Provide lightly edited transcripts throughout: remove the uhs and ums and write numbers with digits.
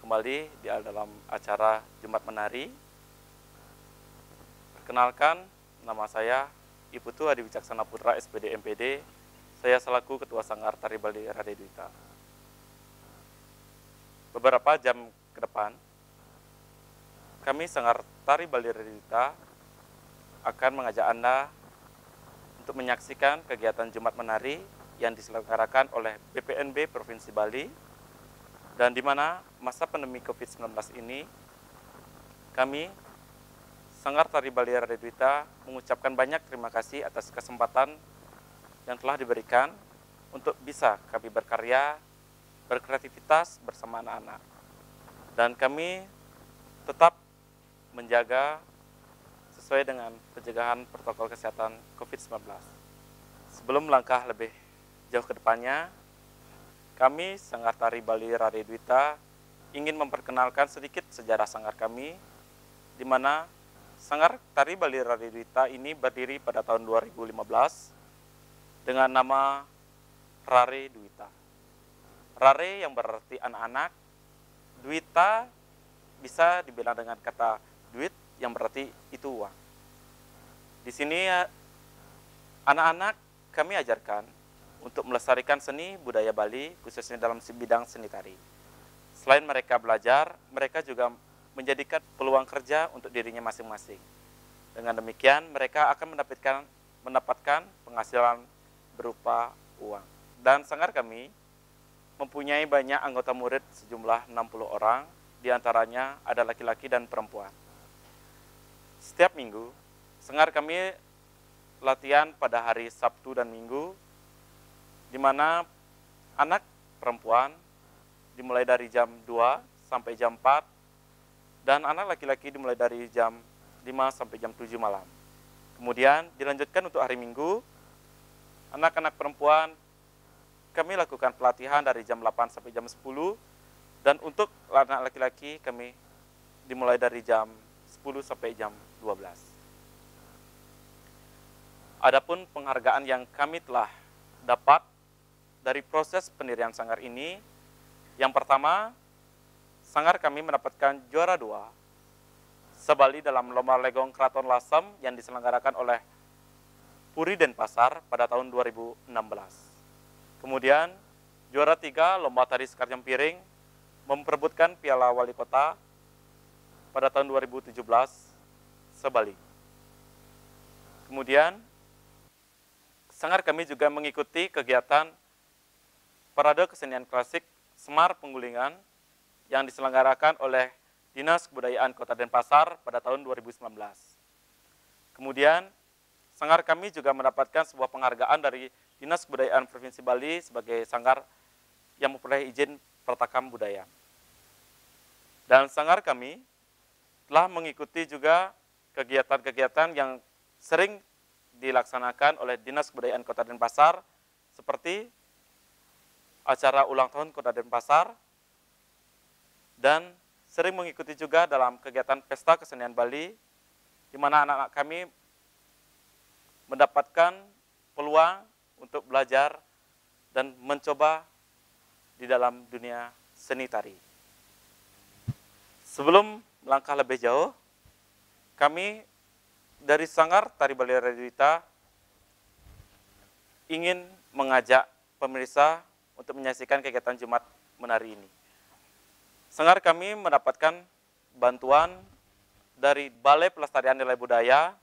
kembali di dalam acara Jumat Menari. Perkenalkan, nama saya Iputu Hadi Wicaksana Putra, SPD MPD. Saya selaku Ketua Sanggar Tari Bali Raden Dwita. Beberapa jam ke depan, kami Sanggar Tari Bali Raden Dwita akan mengajak Anda untuk menyaksikan kegiatan Jumat Menari yang diselenggarakan oleh BPNB Provinsi Bali, dan di mana masa pandemi COVID-19 ini, kami Sanggar Tari Bali Raden Dwita mengucapkan banyak terima kasih atas kesempatan yang telah diberikan untuk bisa kami berkarya, berkreativitas bersama anak-anak. Dan kami tetap menjaga sesuai dengan pencegahan protokol kesehatan COVID-19. Sebelum melangkah lebih jauh ke depannya, kami Sanggar Tari Bali Raden Dwita ingin memperkenalkan sedikit sejarah sanggar kami, di mana Sanggar Tari Bali Raden Dwita ini berdiri pada tahun 2015 dengan nama Rare Dwita. Rare yang berarti anak-anak, Dwita bisa dibilang dengan kata duit yang berarti itu uang. Di sini anak-anak kami ajarkan untuk melestarikan seni budaya Bali, khususnya dalam bidang seni tari. Selain mereka belajar, mereka juga menjadikan peluang kerja untuk dirinya masing-masing. Dengan demikian, mereka akan mendapatkan penghasilan berupa uang. Dan sanggar kami mempunyai banyak anggota murid sejumlah 60 orang, diantaranya ada laki-laki dan perempuan. Setiap minggu, sanggar kami latihan pada hari Sabtu dan Minggu, di mana anak perempuan dimulai dari jam 2 sampai jam 4, dan anak laki-laki dimulai dari jam 5 sampai jam 7 malam. Kemudian dilanjutkan untuk hari Minggu, anak-anak perempuan kami lakukan pelatihan dari jam 8 sampai jam 10, dan untuk anak laki-laki kami dimulai dari jam 10 sampai jam 12. Adapun penghargaan yang kami telah dapat dari proses pendirian sanggar ini, yang pertama, sanggar kami mendapatkan juara 2 sebali dalam lomba legong Keraton Lasem yang diselenggarakan oleh Puri Denpasar pada tahun 2016. Kemudian juara 3 lomba tari sekar jempiring memperebutkan Piala Wali Kota pada tahun 2017 sebali. Kemudian sanggar kami juga mengikuti kegiatan Parade Kesenian Klasik Semar Penggulingan yang diselenggarakan oleh Dinas Kebudayaan Kota Denpasar pada tahun 2019. Kemudian, sanggar kami juga mendapatkan sebuah penghargaan dari Dinas Kebudayaan Provinsi Bali sebagai sanggar yang memperoleh izin pertakam budaya. Dan sanggar kami telah mengikuti juga kegiatan-kegiatan yang sering dilaksanakan oleh Dinas Kebudayaan Kota Denpasar, seperti acara ulang tahun Kota Denpasar, dan sering mengikuti juga dalam kegiatan Pesta Kesenian Bali, di mana anak-anak kami mendapatkan peluang untuk belajar dan mencoba di dalam dunia seni tari. Sebelum melangkah lebih jauh, kami dari Sanggar Tari Bali Raden Dwita ingin mengajak pemirsa untuk menyaksikan kegiatan Jumat Menari ini. Sanggar kami mendapatkan bantuan dari Balai Pelestarian Nilai Budaya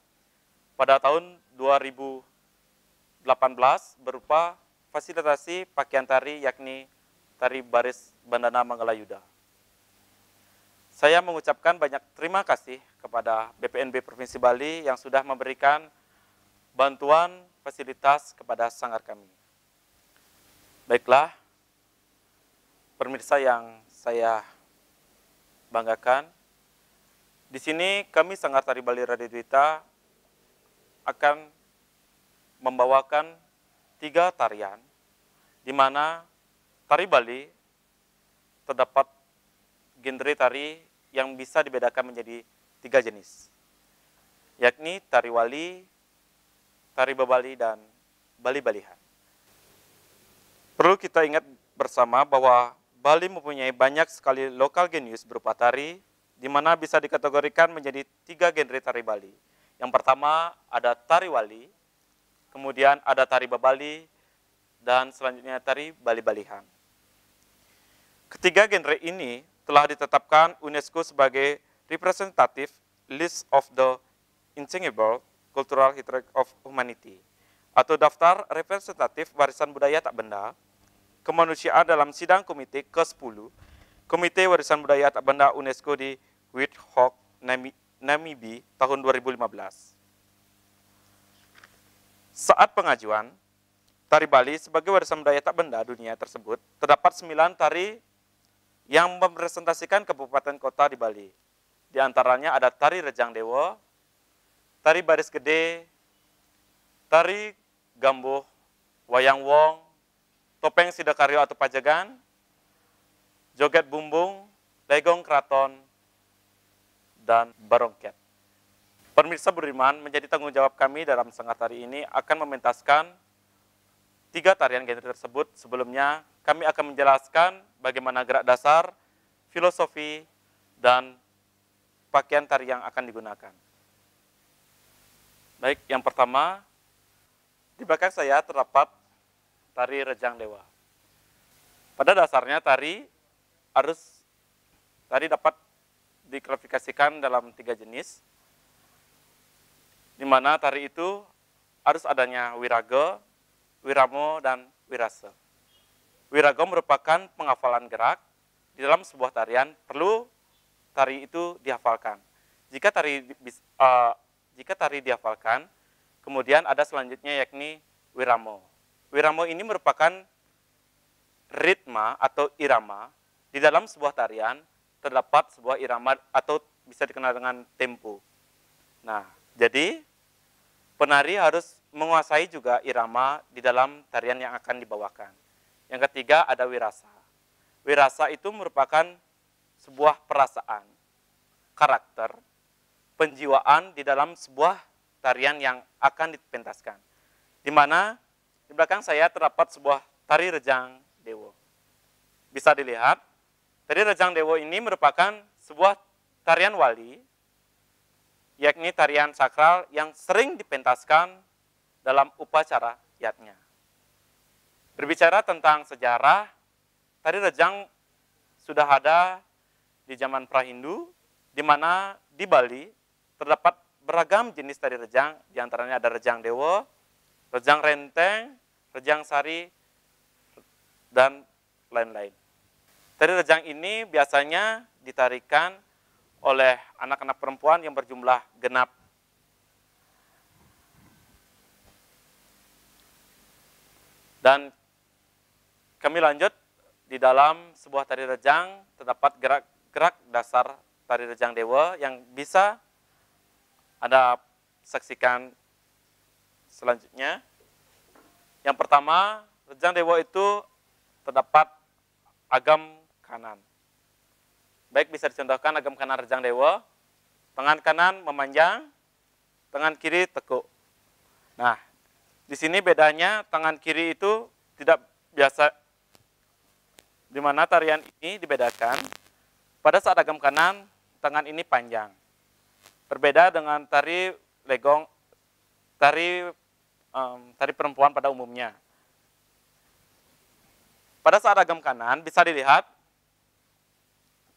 pada tahun 2018 berupa fasilitasi pakaian tari, yakni tari baris bandana Manggalayuda. Saya mengucapkan banyak terima kasih kepada BPNB Provinsi Bali yang sudah memberikan bantuan fasilitas kepada sanggar kami. Baiklah, pemirsa yang saya banggakan, di sini kami Sanggar Tari Bali Raden Dwita akan membawakan 3 tarian, di mana tari Bali terdapat genre tari yang bisa dibedakan menjadi 3 jenis, yakni tari wali, tari bebali, dan bali-balihan. Perlu kita ingat bersama bahwa Bali mempunyai banyak sekali lokal genius berupa tari, di mana bisa dikategorikan menjadi 3 genre tari Bali. Yang pertama ada tari Wali, kemudian ada tari Babali, dan selanjutnya tari Bali-Balihan. Ketiga genre ini telah ditetapkan UNESCO sebagai representative list of the intangible cultural heritage of humanity, atau daftar representatif warisan budaya tak benda kemanusiaan dalam sidang komite ke-10 Komite Warisan Budaya Tak Benda UNESCO di Windhoek, Namibia tahun 2015. Saat pengajuan tari Bali sebagai warisan budaya tak benda dunia tersebut, terdapat 9 tari yang merepresentasikan kabupaten kota di Bali. Di antaranya ada tari Rejang Dewa, tari Baris Gede, tari Gambuh, Wayang Wong, topeng Sidakaryo atau Pajagan, joget bumbung, legong keraton, dan barongket. Pemirsa Budiman, menjadi tanggung jawab kami dalam setengah hari ini akan mementaskan 3 tarian genre tersebut. Sebelumnya, kami akan menjelaskan bagaimana gerak dasar, filosofi, dan pakaian tari yang akan digunakan. Baik, yang pertama, di belakang saya terdapat tari Rejang Dewa. Pada dasarnya tari dapat diklasifikasikan dalam 3 jenis, di mana tari itu harus adanya wiraga, wiramo, dan wirase. Wiraga merupakan penghafalan gerak. Di dalam sebuah tarian perlu tari itu dihafalkan. Jika tari dihafalkan, kemudian ada selanjutnya yakni wiramo. Wiramo ini merupakan ritma atau irama. Di dalam sebuah tarian terdapat sebuah irama atau bisa dikenal dengan tempo. Nah, jadi penari harus menguasai juga irama di dalam tarian yang akan dibawakan. Yang ketiga ada wirasa. Wirasa itu merupakan sebuah perasaan, karakter, penjiwaan di dalam sebuah tarian yang akan dipentaskan. Di mana di belakang saya terdapat sebuah tari Rejang Dewa. Bisa dilihat, tari Rejang Dewa ini merupakan sebuah tarian wali, yakni tarian sakral yang sering dipentaskan dalam upacara yatnya. Berbicara tentang sejarah, tari Rejang sudah ada di zaman pra-Hindu, di mana di Bali terdapat beragam jenis tari Rejang, di antaranya ada Rejang Dewa, Rejang Renteng, Rejang Sari, dan lain-lain. Tari Rejang ini biasanya ditarikan oleh anak-anak perempuan yang berjumlah genap. Dan kami lanjut, di dalam sebuah tari Rejang terdapat gerak-gerak dasar tari Rejang Dewa yang bisa Anda saksikan selanjutnya. Yang pertama, Rejang Dewa itu terdapat agam kanan. Baik, bisa dicontohkan agam kanan Rejang Dewa. Tangan kanan memanjang, tangan kiri tekuk. Nah, di sini bedanya tangan kiri itu tidak biasa, di mana tarian ini dibedakan. Pada saat agam kanan, tangan ini panjang. Berbeda dengan tari legong, tari perempuan pada umumnya. Pada saat agam kanan bisa dilihat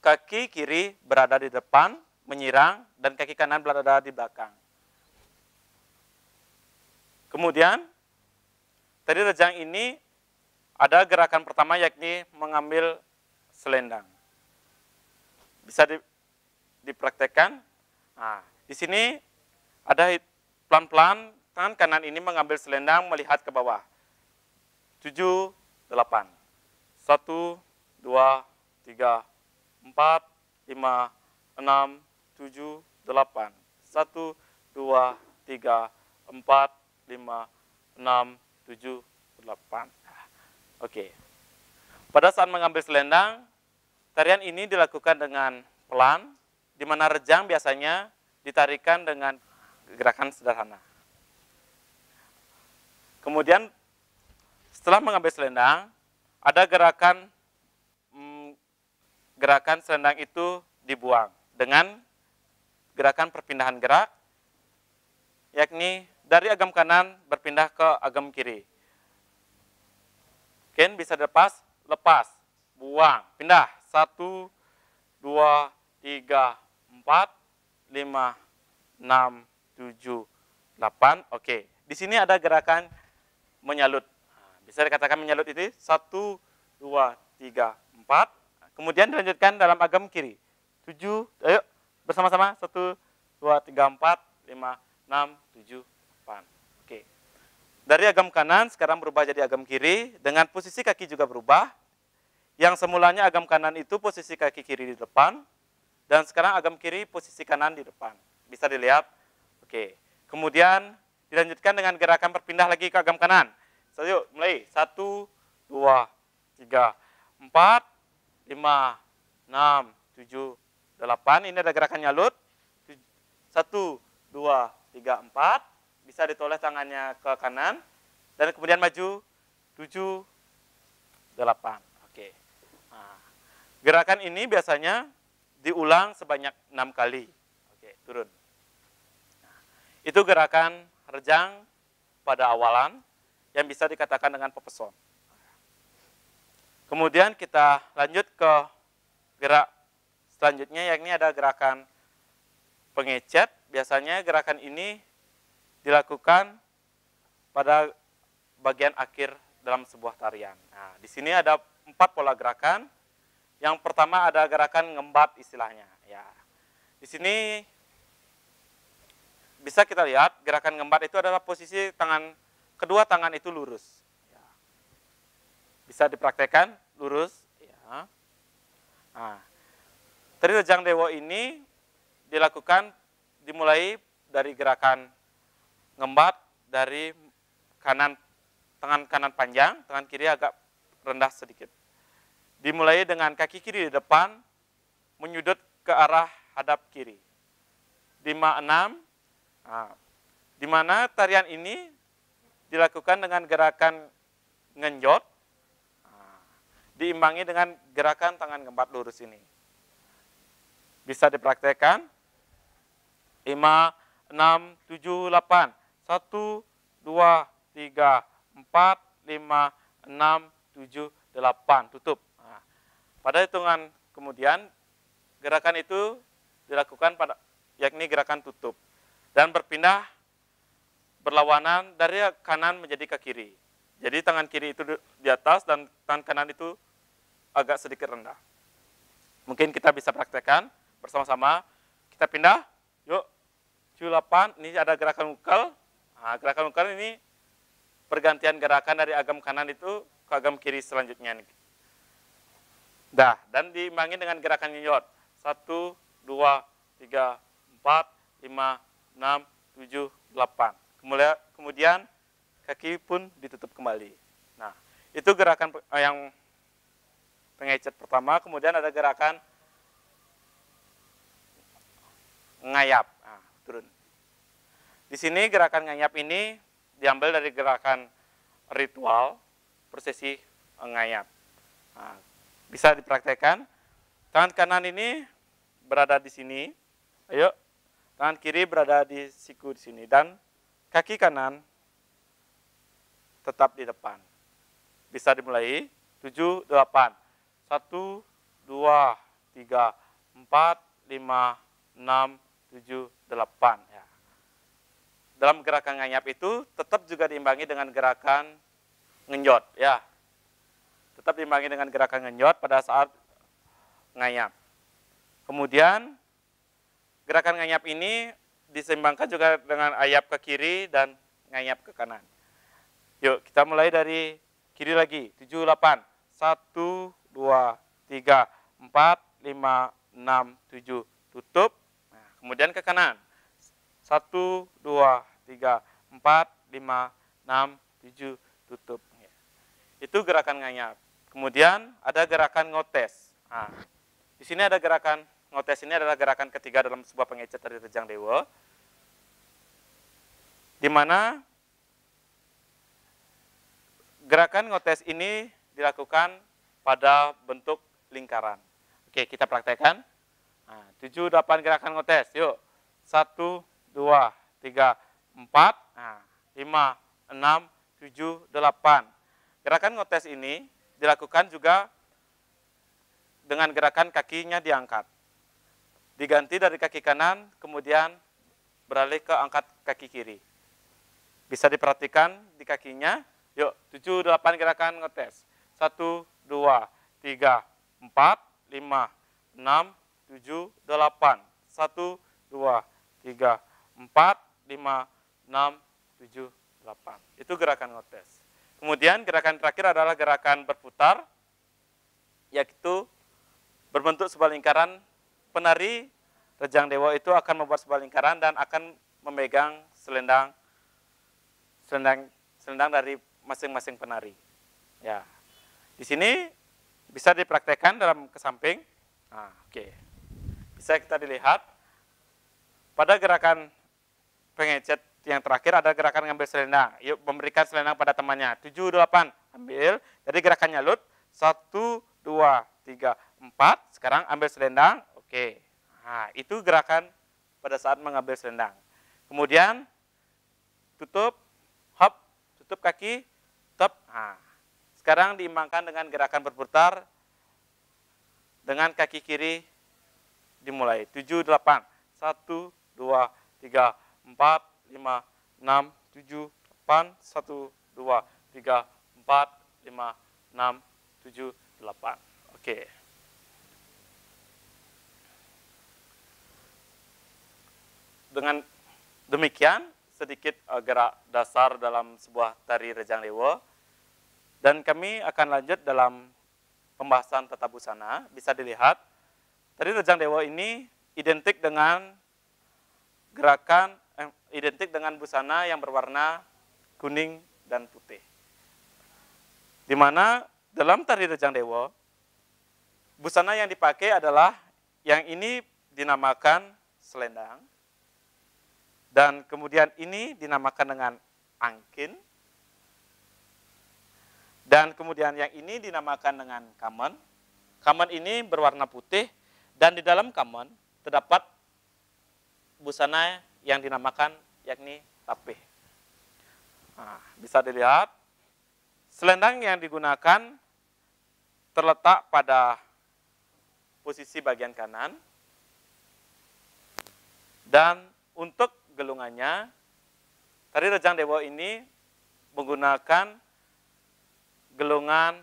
kaki kiri berada di depan menyirang dan kaki kanan berada di belakang. Kemudian tari Rejang ini ada gerakan pertama yakni mengambil selendang. Bisa dipraktekkan. Nah, di sini ada pelan-pelan tangan kanan ini mengambil selendang melihat ke bawah. 7, 8. 1, 2, 3, 4, 5, 6, 7, 8. 1, 2, 3, 4, 5, 6, 7, 8. Oke. Pada saat mengambil selendang, tarian ini dilakukan dengan pelan, di mana Rejang biasanya ditarikan dengan gerakan sederhana. Kemudian setelah mengambil selendang, ada gerakan gerakan selendang itu dibuang dengan gerakan perpindahan gerak, yakni dari agam kanan berpindah ke agam kiri. Oke, bisa dilepas, lepas, buang, pindah. 1, 2, 3, 4, 5, 6, 7, 8. Oke, di sini ada gerakan menyalut. Bisa dikatakan menyalut itu 1, 2, 3, 4. Kemudian dilanjutkan dalam agam kiri. 7, ayo bersama-sama. 1, 2, 3, 4, 5, 6, 7, 8. Oke. Dari agam kanan sekarang berubah jadi agam kiri. Dengan posisi kaki juga berubah. Yang semulanya agam kanan itu posisi kaki kiri di depan. Dan sekarang agam kiri posisi kanan di depan. Bisa dilihat. Oke. Kemudian dilanjutkan dengan gerakan berpindah lagi ke agam kanan. So, yuk mulai. 1, 2, 3, 4, 5, 6, 7, 8. Ini ada gerakan nyalut. 1, 2, 3, 4. Bisa ditoleh tangannya ke kanan. Dan kemudian maju. 7, 8. Oke. Nah, gerakan ini biasanya diulang sebanyak 6 kali. Oke, turun. Nah, itu gerakan rejang pada awalan yang bisa dikatakan dengan pepeson. Kemudian kita lanjut ke gerak selanjutnya, yakni ada gerakan pengecet. Biasanya gerakan ini dilakukan pada bagian akhir dalam sebuah tarian. Nah, di sini ada 4 pola gerakan. Yang pertama ada gerakan ngembat istilahnya. Ya, di sini bisa kita lihat gerakan ngembat itu adalah posisi kedua tangan itu lurus. Ya. Bisa dipraktekkan lurus. Ya. Nah, tari rejang dewa ini dimulai dari gerakan ngembat dari tangan kanan panjang, tangan kiri agak rendah sedikit. Dimulai dengan kaki kiri di depan, menyudut ke arah hadap kiri. 5, 6, nah, di mana tarian ini dilakukan dengan gerakan ngenjot, nah, diimbangi dengan gerakan tangan ngembat lurus ini. Bisa dipraktekkan. 5, 6, 7, 8. 1, 2, 3, 4, 5, 6, 7, 8. Tutup. Nah, pada hitungan kemudian gerakan itu dilakukan yakni gerakan tutup dan berpindah berlawanan dari kanan menjadi ke kiri. Jadi tangan kiri itu di atas dan tangan kanan itu agak sedikit rendah. Mungkin kita bisa praktekkan bersama-sama. Kita pindah. Yuk. 7, 8. Ini ada gerakan ukal. Nah, gerakan ukal ini pergantian gerakan dari agam kanan itu ke agam kiri selanjutnya. Dan diimbangi dengan gerakan nyot. 1, 2, 3, 4, 5, 6, 7, 8. Kemudian kaki pun ditutup kembali. Nah, itu gerakan yang pengecet pertama. Kemudian ada gerakan ngayap. Nah, turun. Di sini gerakan ngayap ini diambil dari gerakan ritual prosesi ngayap. Nah, bisa dipraktekkan. Tangan kanan ini berada di sini. Ayo. Tangan kiri berada di siku di sini dan kaki kanan tetap di depan. Bisa dimulai. 7, 8. 1, 2, 3, 4, 5, 6, 7, 8. Ya. Dalam gerakan ngayap itu tetap juga diimbangi dengan gerakan ngenjot. Ya. Tetap diimbangi dengan gerakan ngenjot pada saat ngayap. Kemudian gerakan ngayap ini diseimbangkan juga dengan ayap ke kiri dan ngayap ke kanan. Yuk kita mulai dari kiri lagi. 7, 8. 1, 2, 3, 4, 5, 6, 7. Tutup. Nah, kemudian ke kanan. 1, 2, 3, 4, 5, 6, 7. Tutup. Itu gerakan ngayap. Kemudian ada gerakan ngotes. Nah, di sini ada gerakan ngotes, ini adalah gerakan ketiga dalam sebuah pengecet dari rejang dewa. Di mana gerakan ngotes ini dilakukan pada bentuk lingkaran. Oke, kita praktekkan. Nah, 7, 8 gerakan ngotes. Yuk. 1, 2, 3, 4, 5, 6, 7, 8. Gerakan ngotes ini dilakukan juga dengan gerakan kakinya diangkat. Diganti dari kaki kanan, kemudian beralih ke angkat kaki kiri. Bisa diperhatikan di kakinya. Yuk, 7, 8 gerakan ngotes. 1, 2, 3, 4, 5, 6, 7, 8. 1, 2, 3, 4, 5, 6, 7, 8. Itu gerakan ngotes. Kemudian gerakan terakhir adalah gerakan berputar, yaitu berbentuk sebuah lingkaran. Penari Rejang Dewa itu akan membuat sebuah lingkaran dan akan memegang selendang dari masing-masing penari. Ya, di sini bisa dipraktekkan dalam ke samping. Nah, oke. Bisa kita dilihat pada gerakan pengecet yang terakhir ada gerakan ngambil selendang. Yuk, memberikan selendang pada temannya. 7, 8, ambil. Jadi gerakannya lut. 1, 2, 3, 4. Sekarang ambil selendang. Oke. Nah, itu gerakan pada saat mengambil selendang. Kemudian tutup, hop, tutup kaki, top. Nah, sekarang diimbangkan dengan gerakan berputar dengan kaki kiri dimulai. 7, 8, 1, 2, 3, 4, 5, 6, 7, 8, 1, 2, 3, 4, 5, 6, 7, 8. Oke. Dengan demikian, sedikit gerak dasar dalam sebuah tari Rejang Dewa. Dan kami akan lanjut dalam pembahasan tata busana. Bisa dilihat, tari Rejang Dewa ini identik dengan gerakan, identik dengan busana yang berwarna kuning dan putih. Di mana dalam tari Rejang Dewa, busana yang dipakai adalah yang ini dinamakan selendang, dan kemudian ini dinamakan dengan angkin, dan kemudian yang ini dinamakan dengan kamen. Kamen ini berwarna putih, dan di dalam kamen terdapat busana yang dinamakan yakni tapih. Nah, bisa dilihat, selendang yang digunakan terletak pada posisi bagian kanan, dan untuk gelungannya, tari Rejang Dewa ini menggunakan gelungan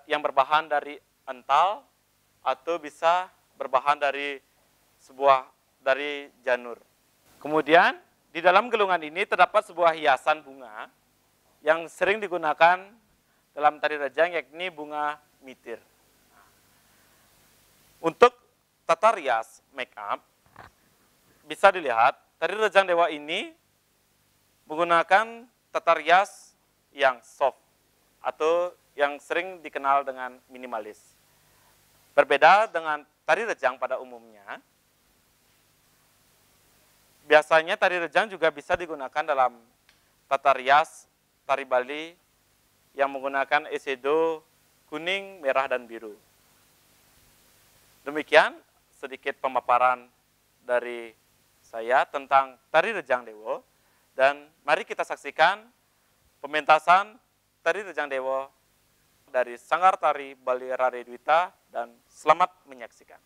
yang berbahan dari ental atau bisa berbahan dari janur. Kemudian di dalam gelungan ini terdapat sebuah hiasan bunga yang sering digunakan dalam tari rejang, yakni bunga mitir. Untuk tata rias make up, bisa dilihat tari Rejang Dewa ini menggunakan tata rias yang soft atau yang sering dikenal dengan minimalis. Berbeda dengan tari rejang pada umumnya, biasanya tari rejang juga bisa digunakan dalam tata rias tari Bali yang menggunakan eyeshadow kuning, merah, dan biru. Demikian sedikit pemaparan dari saya tentang tari Rejang Dewa, dan mari kita saksikan pementasan tari Rejang Dewa dari Sanggar Tari Bali Rare Dwita, dan selamat menyaksikan.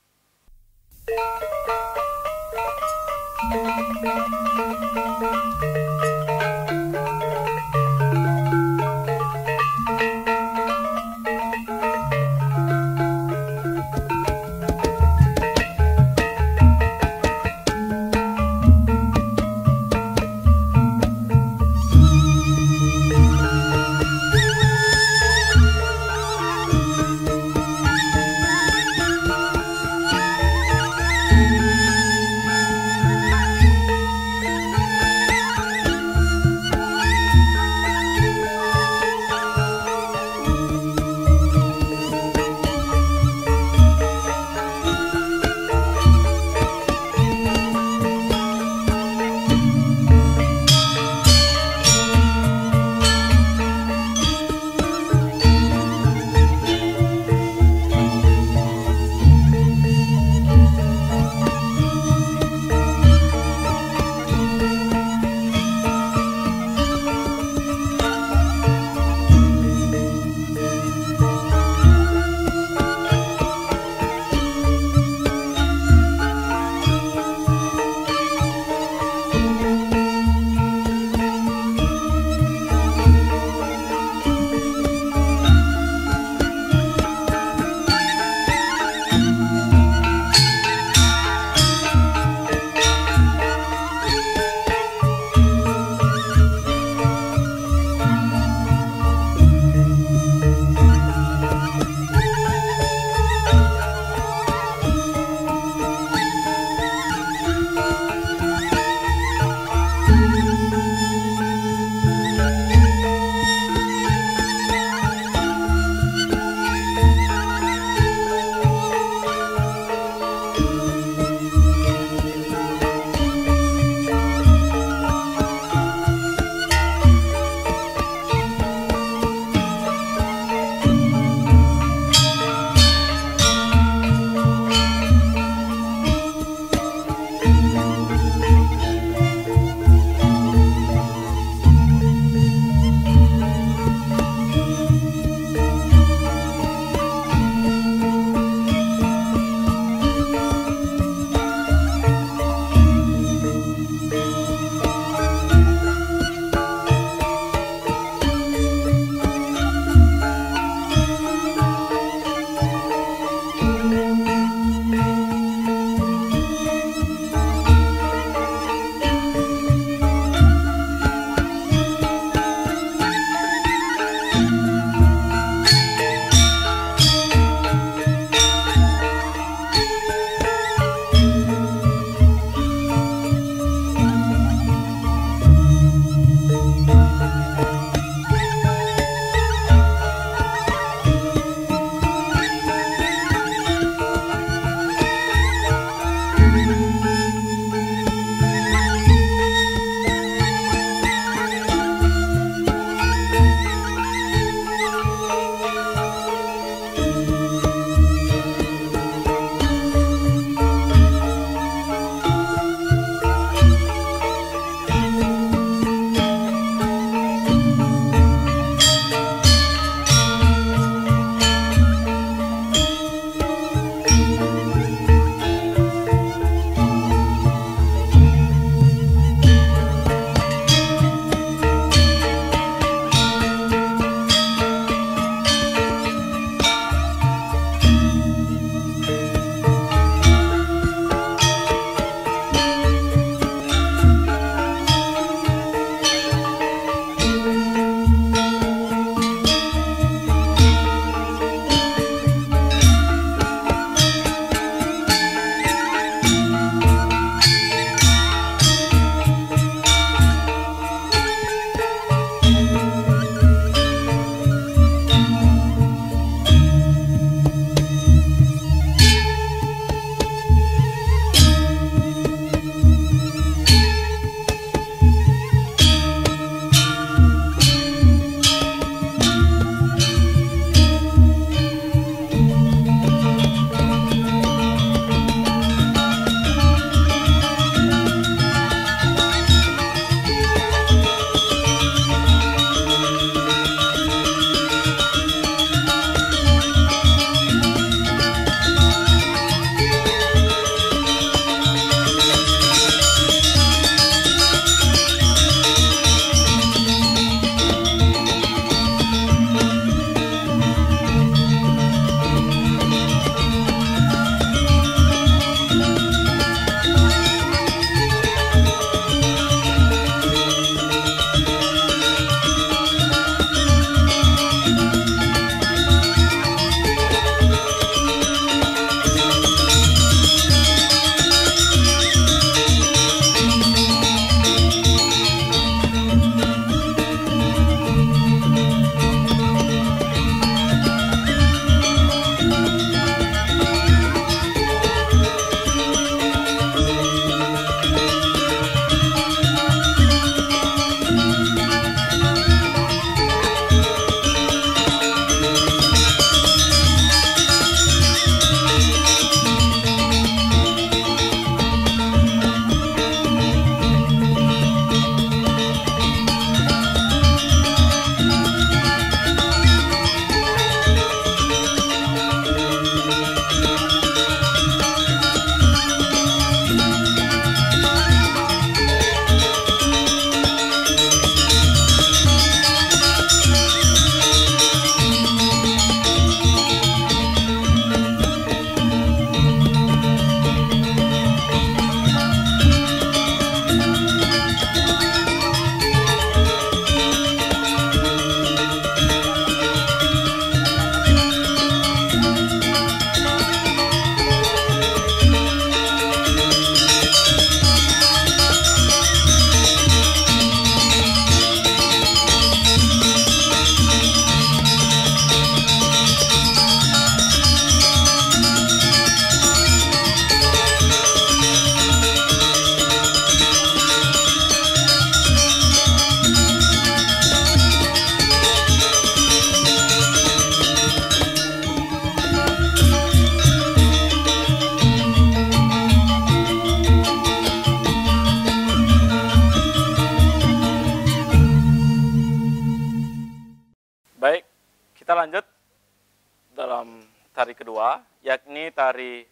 dalam tari kedua, yakni tari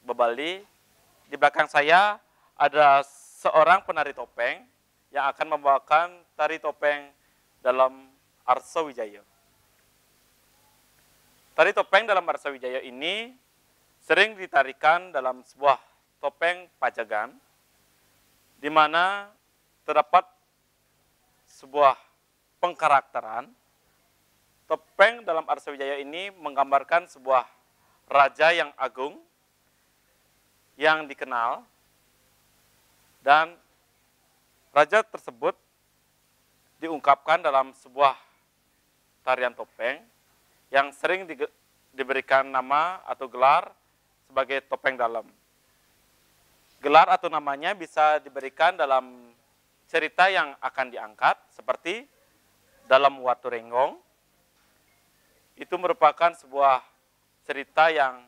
bebali. Di belakang saya ada seorang penari topeng yang akan membawakan tari topeng dalam Arsa Wijaya. Tari topeng dalam Arsa Wijaya ini sering ditarikan dalam sebuah topeng pajagan, di mana terdapat sebuah pengkarakteran. Topeng dalam Arsa Wijaya ini menggambarkan sebuah raja yang agung, yang dikenal, dan raja tersebut diungkapkan dalam sebuah tarian topeng yang sering diberikan nama atau gelar sebagai topeng dalam. Gelar atau namanya bisa diberikan dalam cerita yang akan diangkat, seperti dalam Watu Renggong. Itu merupakan sebuah cerita yang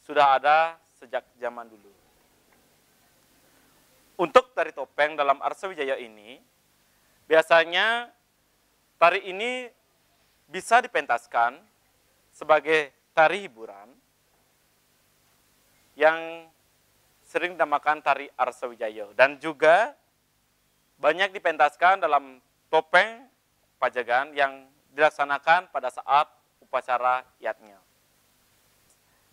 sudah ada sejak zaman dulu. Untuk tari topeng dalam Arsa Wijaya ini, biasanya tari ini bisa dipentaskan sebagai tari hiburan yang sering dinamakan tari Arsa Wijaya, dan juga banyak dipentaskan dalam topeng pajagan yang dilaksanakan pada saat upacara yatnya.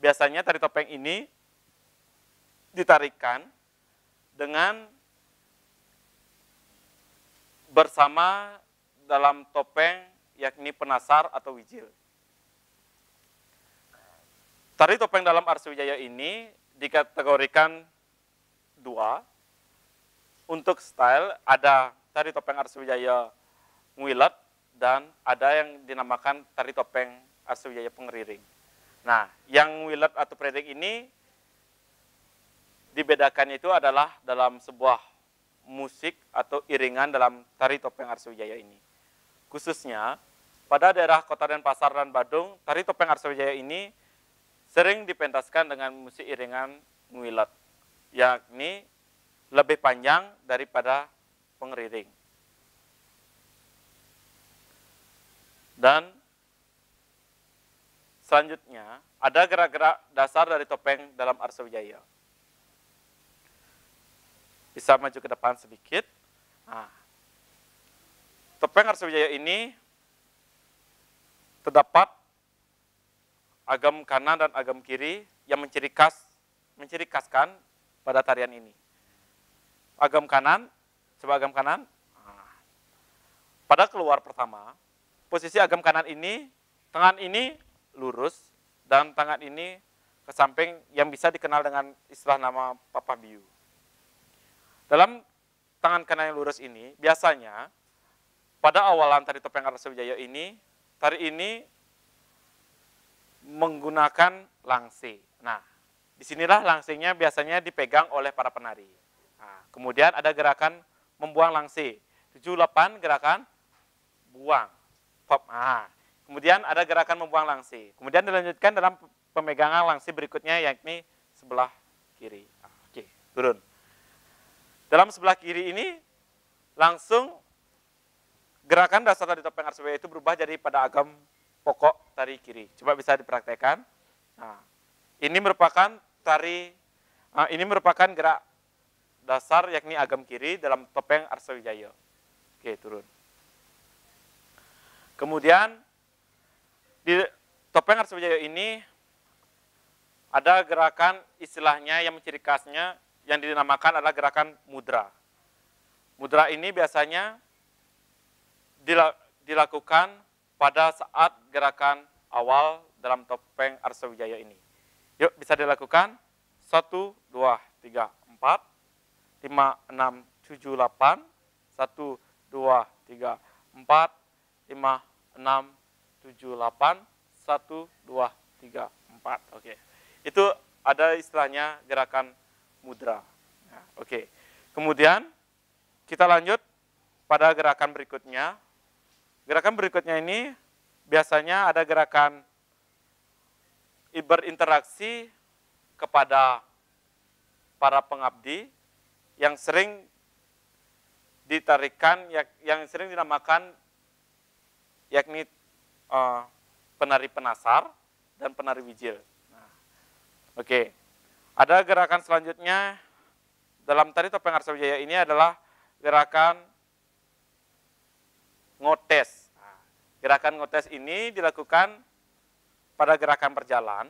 Biasanya tari topeng ini ditarikan dengan bersama dalam topeng yakni penasar atau wijil. Tari topeng dalam Arsa Wijaya ini dikategorikan dua. Untuk style ada tari topeng Arsa Wijaya Nguilet dan ada yang dinamakan tari topeng Arsa Wijaya Pengeriring. Nah, yang Nguilet atau Pengeriring ini dibedakannya itu adalah dalam sebuah musik atau iringan dalam tari topeng Arsa Wijaya ini. Khususnya pada daerah Kota Denpasar dan Badung, tari topeng Arsa Wijaya ini sering dipentaskan dengan musik iringan Nguilet, yakni lebih panjang daripada pengeriring. Dan selanjutnya ada gerak-gerak dasar dari topeng dalam Arsa Wijaya. Bisa maju ke depan sedikit. Nah, topeng Arsa Wijaya ini terdapat agam kanan dan agam kiri yang menciri khaskan pada tarian ini. Agam kanan, coba agam kanan. Nah, pada keluar pertama, posisi agam kanan ini, tangan ini lurus dan tangan ini ke samping yang bisa dikenal dengan istilah nama Papa Biu. Dalam tangan kanan yang lurus ini, biasanya pada awalan tari topeng Arsa Wijaya ini, tari ini menggunakan langsi. Nah, disinilah langsingnya biasanya dipegang oleh para penari. Nah, kemudian ada gerakan membuang langsi. 78 gerakan buang. Pop. Nah, kemudian ada gerakan membuang langsi. Kemudian dilanjutkan dalam pemegangan langsi berikutnya yakni sebelah kiri. Oke, turun. Dalam sebelah kiri ini langsung gerakan dasar tari topeng Arsa Wijaya itu berubah jadi pada agam pokok tari kiri. Coba bisa dipraktekkan. Nah, ini merupakan gerak dasar yakni agam kiri dalam topeng Arsa Wijaya. Oke, turun. Kemudian di topeng Arsa Wijaya ini ada gerakan istilahnya yang menciri khasnya yang dinamakan adalah gerakan mudra. Mudra ini biasanya dilakukan pada saat gerakan awal dalam topeng Arsa Wijaya ini. Yuk, bisa dilakukan. 1, 2, 3, 4, 5, 6, 7, 8. 1, 2, 3, 4, 5, 6, 7, 8. 1, 2, 3, 4. Oke. Itu ada istilahnya gerakan mudra. Nah, oke. Kemudian kita lanjut pada gerakan berikutnya. Gerakan berikutnya ini biasanya ada gerakan berinteraksi kepada para pengabdi yang sering ditarikan, yang sering dinamakan yakni penari penasar, dan penari wijil. Nah, oke, ada gerakan selanjutnya dalam tari topeng Arsawijaya ini adalah gerakan ngotes. Nah, gerakan ngotes ini dilakukan pada gerakan berjalan.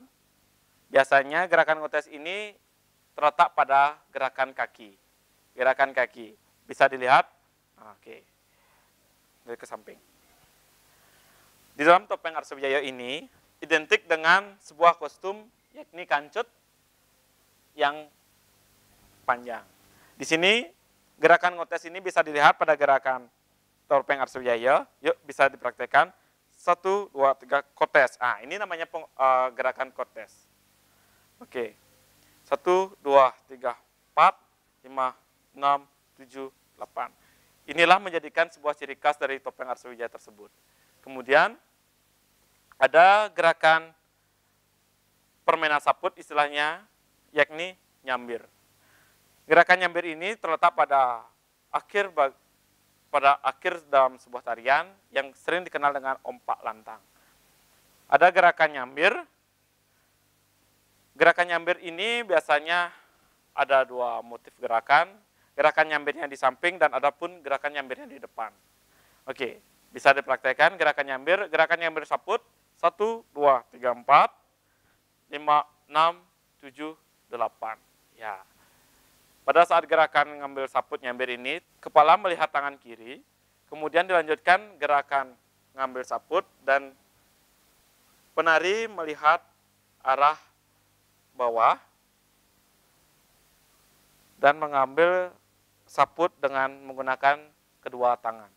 Biasanya gerakan ngotes ini terletak pada gerakan kaki. Gerakan kaki. Bisa dilihat? Oke. Dari ke samping. Di dalam topeng Arsawijaya ini identik dengan sebuah kostum yakni kancut yang panjang. Di sini gerakan ngotes ini bisa dilihat pada gerakan topeng Arsawijaya. Yuk bisa dipraktekkan. 1, 2, 3, kotes. Ah, ini namanya gerakan kotes. Oke. 1, 2, 3, 4, 5, 6, 7, 8. Inilah menjadikan sebuah ciri khas dari topeng Arsawijaya tersebut. Kemudian ada gerakan permainan saput istilahnya, yakni nyambir. Gerakan nyambir ini terletak pada akhir dalam sebuah tarian yang sering dikenal dengan ompak lantang. Ada gerakan nyambir. Gerakan nyambir ini biasanya ada 2 motif gerakan. Gerakan nyambirnya di samping dan ada pun gerakan nyambirnya di depan. Oke, bisa dipraktekkan gerakan nyambir saput. 1, 2, 3, 4, 5, 6, 7, 8. Ya. Pada saat gerakan ngambil saput nyambir ini, kepala melihat tangan kiri, kemudian dilanjutkan gerakan ngambil saput dan penari melihat arah bawah dan mengambil saput dengan menggunakan kedua tangan.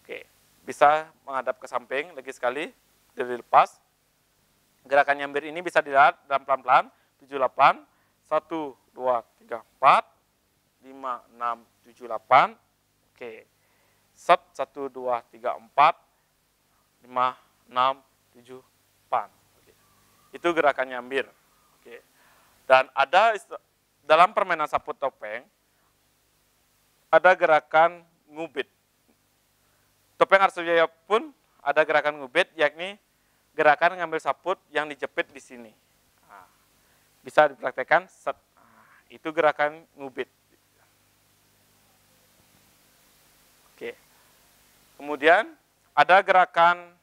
Oke, bisa menghadap ke samping lagi sekali, dilepas. Gerakan nyambir ini bisa dilihat dan pelan-pelan, 7, 8, 1, 2, 3, 4, 5, 6, 7, 8. Oke, set 1, 2, 3, 4, 5, 6, 7, 8. Oke. Itu gerakan nyambir. Oke. Dan ada dalam permainan saput topeng, ada gerakan ngubit. Topeng Arsawijaya pun ada gerakan ngubit, yakni gerakan ngambil saput yang dijepit di sini. Nah, bisa dipraktekkan, set. Nah, itu gerakan ngubit. Oke. Kemudian ada gerakan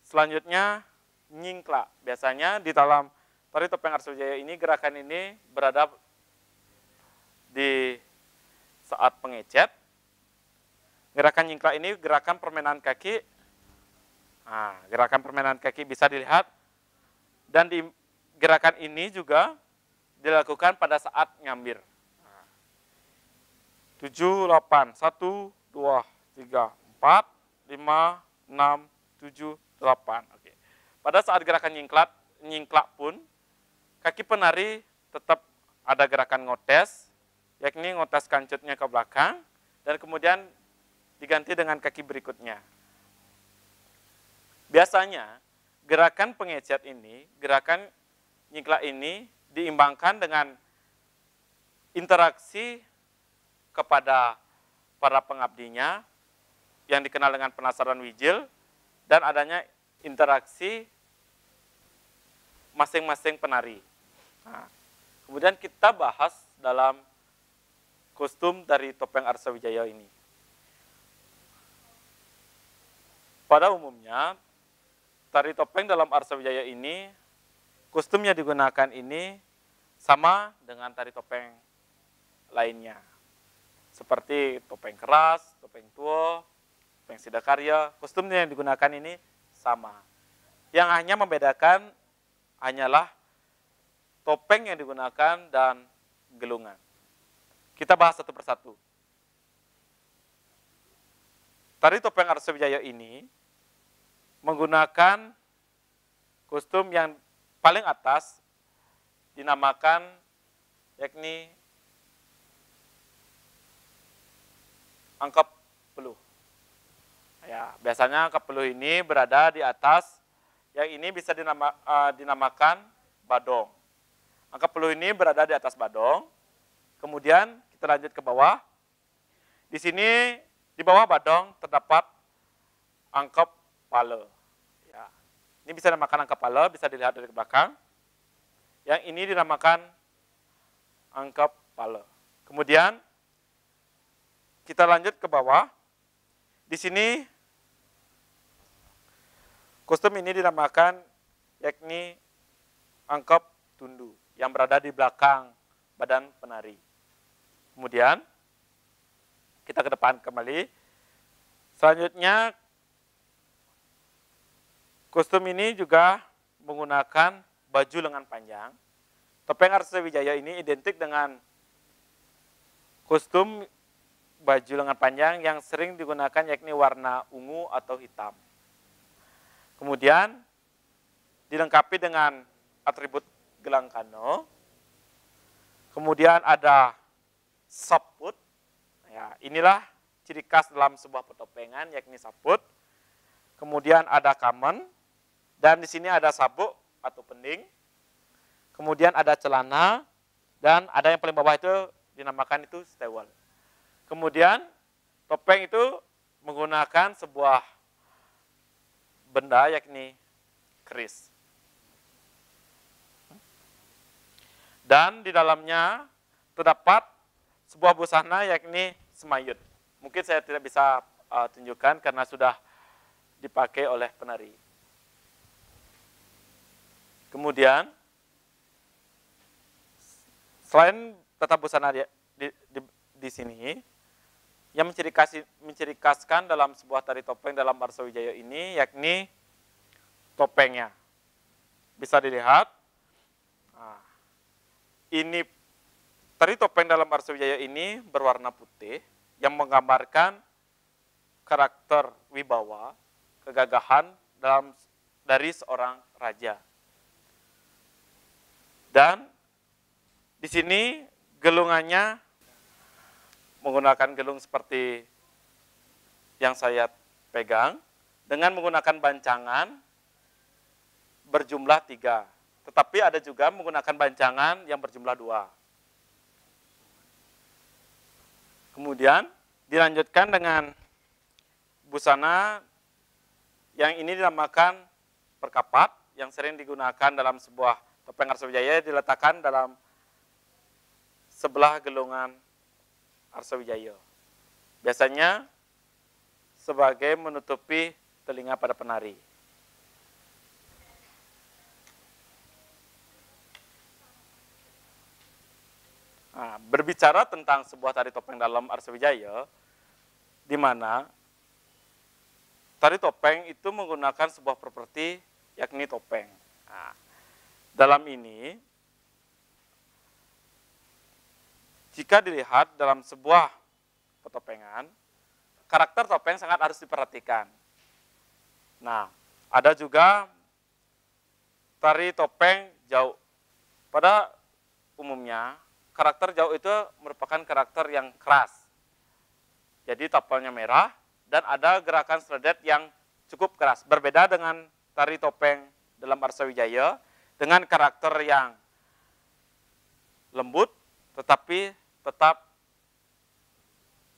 selanjutnya nyingklak. Biasanya di dalam tari topeng Arsawijaya ini gerakan ini berada di saat pengecet. Gerakan nyingklak ini gerakan permainan kaki. Nah, gerakan permainan kaki bisa dilihat. Dan di gerakan ini juga dilakukan pada saat nyambir. 7, 8, 1, 2, 3, 4, 5, 6, 7, 8. Oke. Pada saat gerakan nyingklak pun, kaki penari tetap ada gerakan ngotes, yakni ngotes kancutnya ke belakang, dan kemudian diganti dengan kaki berikutnya. Biasanya gerakan pengecet ini, gerakan nyingklak ini diimbangkan dengan interaksi kepada para pengabdinya yang dikenal dengan penasaran wijil dan adanya interaksi masing-masing penari. Nah, kemudian kita bahas dalam kostum dari topeng Arsawijaya ini. Pada umumnya, tari topeng dalam Arsawijaya ini, kostum yang digunakan ini sama dengan tari topeng lainnya. Seperti topeng keras, topeng tua, topeng sidakarya, kostum yang digunakan ini sama. Yang hanya membedakan hanyalah topeng yang digunakan dan gelungan. Kita bahas satu persatu. Tari topeng Arsawijaya ini menggunakan kostum yang paling atas dinamakan yakni angkep peluh. Ya, biasanya angkep peluh ini berada di atas, yang ini bisa dinamakan badong. Angkep peluh ini berada di atas badong. Kemudian kita lanjut ke bawah. Di sini di bawah badong terdapat angkep pale. Ya. Ini bisa dinamakan angka pala, bisa dilihat dari belakang. Yang ini dinamakan angka pala. Kemudian kita lanjut ke bawah. Di sini kostum ini dinamakan yakni angkop tundu yang berada di belakang badan penari. Kemudian kita ke depan kembali. Selanjutnya kostum ini juga menggunakan baju lengan panjang. Topeng Arsa Wijaya ini identik dengan kostum baju lengan panjang yang sering digunakan yakni warna ungu atau hitam. Kemudian dilengkapi dengan atribut gelang kano. Kemudian ada saput. Ya, inilah ciri khas dalam sebuah pertopengan yakni saput. Kemudian ada kamen dan di sini ada sabuk atau pending. Kemudian ada celana dan ada yang paling bawah itu dinamakan itu stewel. Kemudian topeng itu menggunakan sebuah benda yakni keris. Dan di dalamnya terdapat sebuah busana yakni semayut. Mungkin saya tidak bisa tunjukkan karena sudah dipakai oleh penari. Kemudian selain tata busana di sini, yang menciri khaskan dalam sebuah tari topeng dalam Arsa Wijaya ini yakni topengnya. Bisa dilihat. Nah, ini tari topeng dalam Arsa Wijaya ini berwarna putih yang menggambarkan karakter wibawa, kegagahan dari seorang raja. Dan di sini gelungannya menggunakan gelung seperti yang saya pegang dengan menggunakan bancangan berjumlah 3. Tetapi ada juga menggunakan bancangan yang berjumlah 2. Kemudian dilanjutkan dengan busana yang ini dinamakan perkapat yang sering digunakan dalam sebuah topeng Arsa Wijaya, diletakkan dalam sebelah gelungan Arsa Wijaya. Biasanya sebagai menutupi telinga pada penari. Nah, berbicara tentang sebuah tari topeng dalam Arsa Wijaya, di mana tari topeng itu menggunakan sebuah properti yakni topeng. Nah, dalam ini, jika dilihat dalam sebuah pertopengan, karakter topeng sangat harus diperhatikan. Nah, ada juga tari topeng jau. Pada umumnya, karakter jau itu merupakan karakter yang keras. Jadi tapalnya merah dan ada gerakan seledet yang cukup keras. Berbeda dengan tari topeng dalam Arsa Wijaya dengan karakter yang lembut tetapi tetap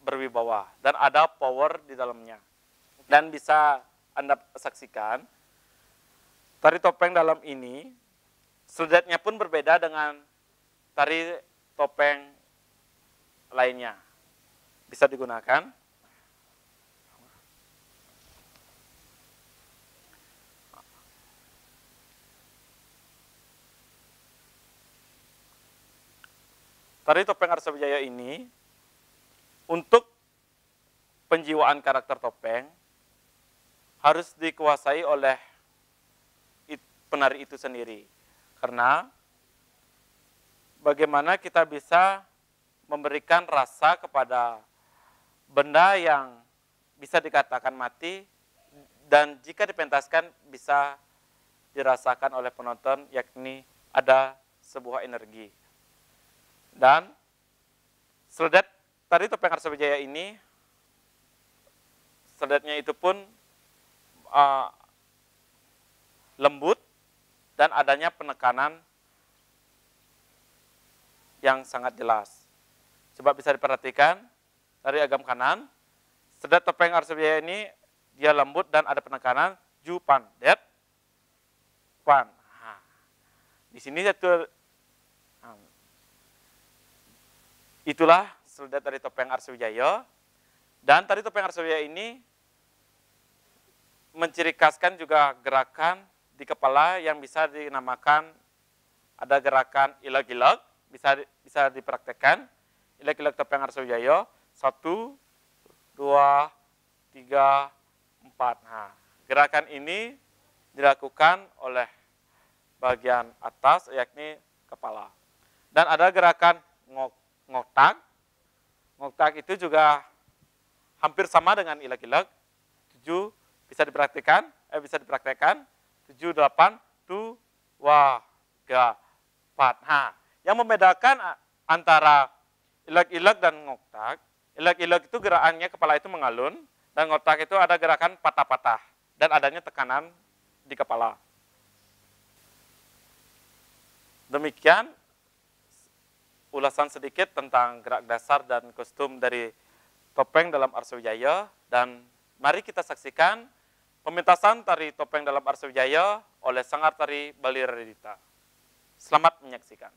berwibawa dan ada power di dalamnya. Dan bisa Anda saksikan tari topeng dalam ini seledetnya pun berbeda dengan tari topeng lainnya. Bisa digunakan. Tari topeng Arsa Wijaya ini untuk penjiwaan karakter topeng harus dikuasai oleh penari itu sendiri. Karena bagaimana kita bisa memberikan rasa kepada benda yang bisa dikatakan mati dan jika dipentaskan bisa dirasakan oleh penonton yakni ada sebuah energi. Dan seledet tari topeng Arsa Wijaya ini, seledetnya itu pun lembut dan adanya penekanan yang sangat jelas. Coba bisa diperhatikan dari agam kanan, seledet topeng Arsa Wijaya ini dia lembut dan ada penekanan, ju pandet. depan. Nah, di sini itulah seludet dari topeng Arsawijaya. Dan tari topeng Arsawijaya ini menciri khaskan juga gerakan di kepala yang bisa dinamakan ada gerakan ileg-ileg, bisa dipraktekkan. Ileg-ileg topeng Arsawijaya 1, 2, 3, 4. Nah, gerakan ini dilakukan oleh bagian atas yakni kepala. Dan ada gerakan ngotak. Ngotak itu juga hampir sama dengan ileg-ileg. 7 bisa dipraktikkan, 7, 8, 2, 3, 4. Nah, yang membedakan antara ileg-ileg dan ngotak, ileg-ileg itu gerakannya kepala itu mengalun, dan ngotak itu ada gerakan patah-patah, dan adanya tekanan di kepala. Demikian ulasan sedikit tentang gerak dasar dan kostum dari topeng dalam Arsawijaya, dan mari kita saksikan pementasan tari topeng dalam Arsawijaya oleh Sanggar Tari Bali Redita. Selamat menyaksikan.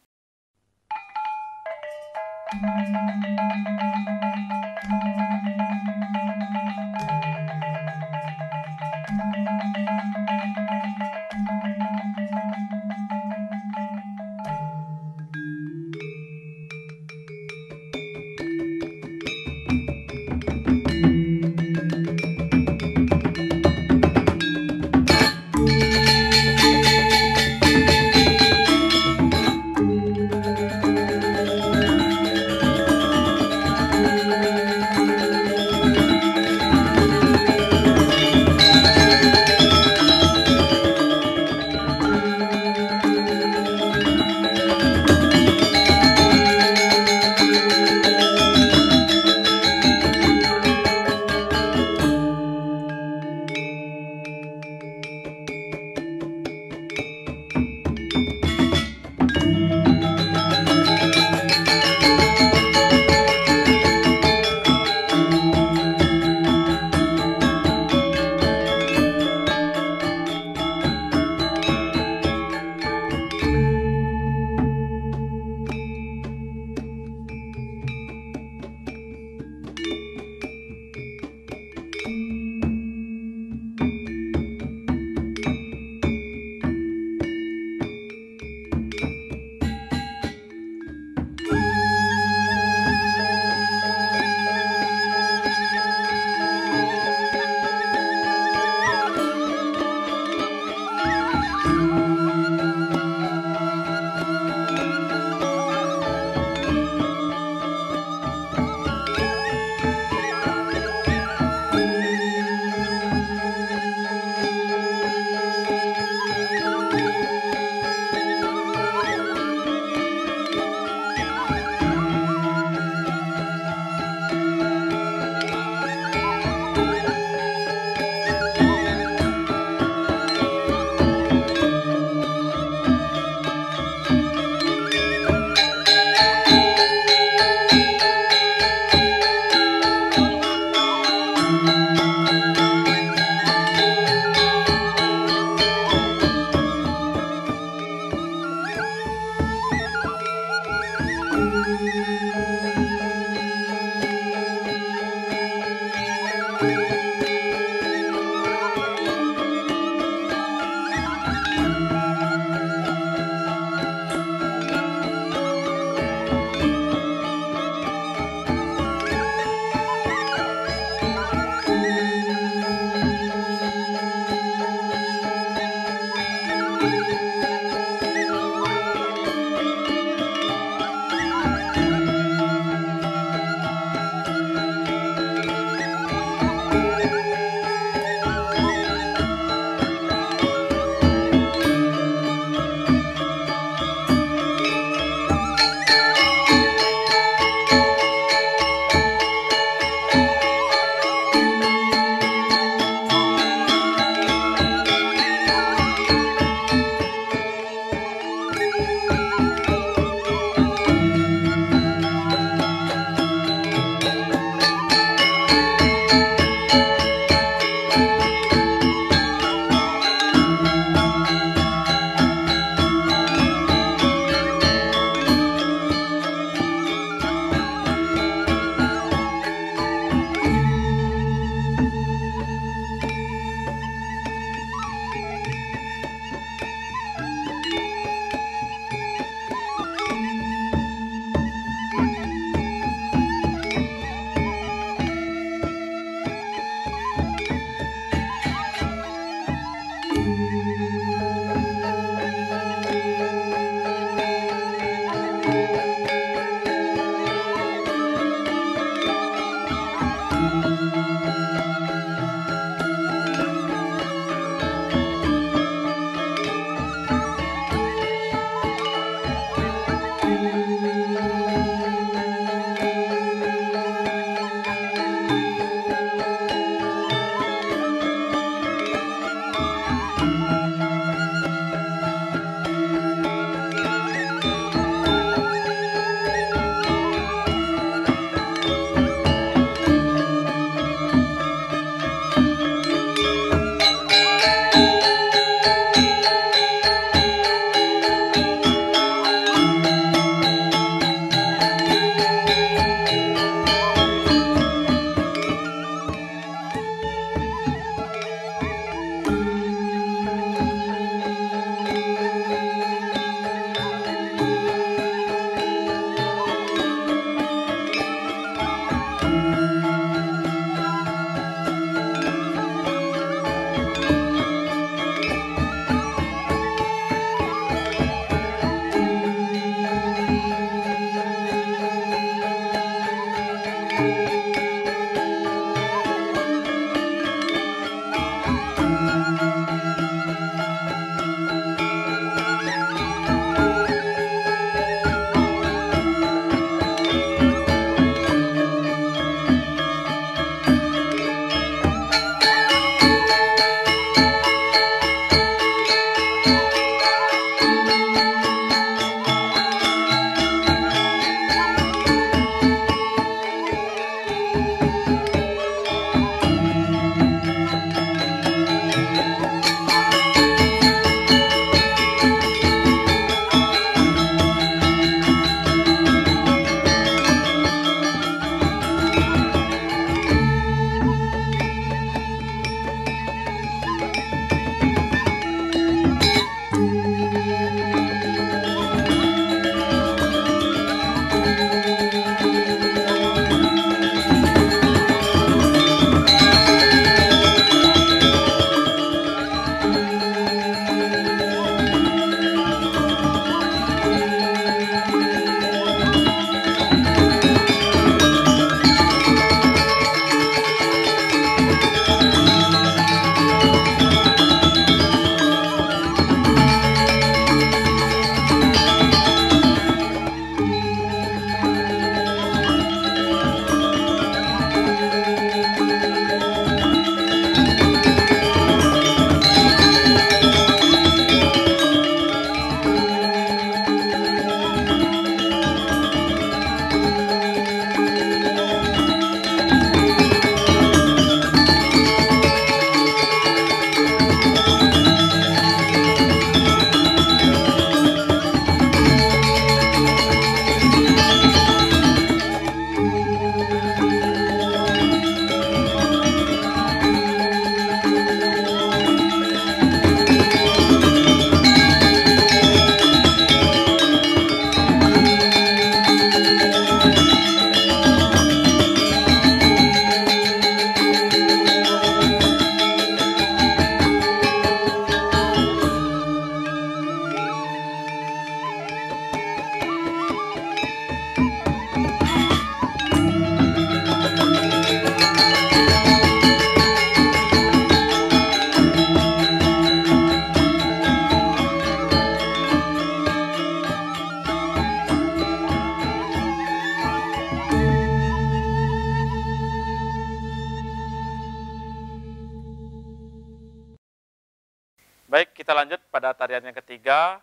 kita lanjut pada tarian yang ketiga,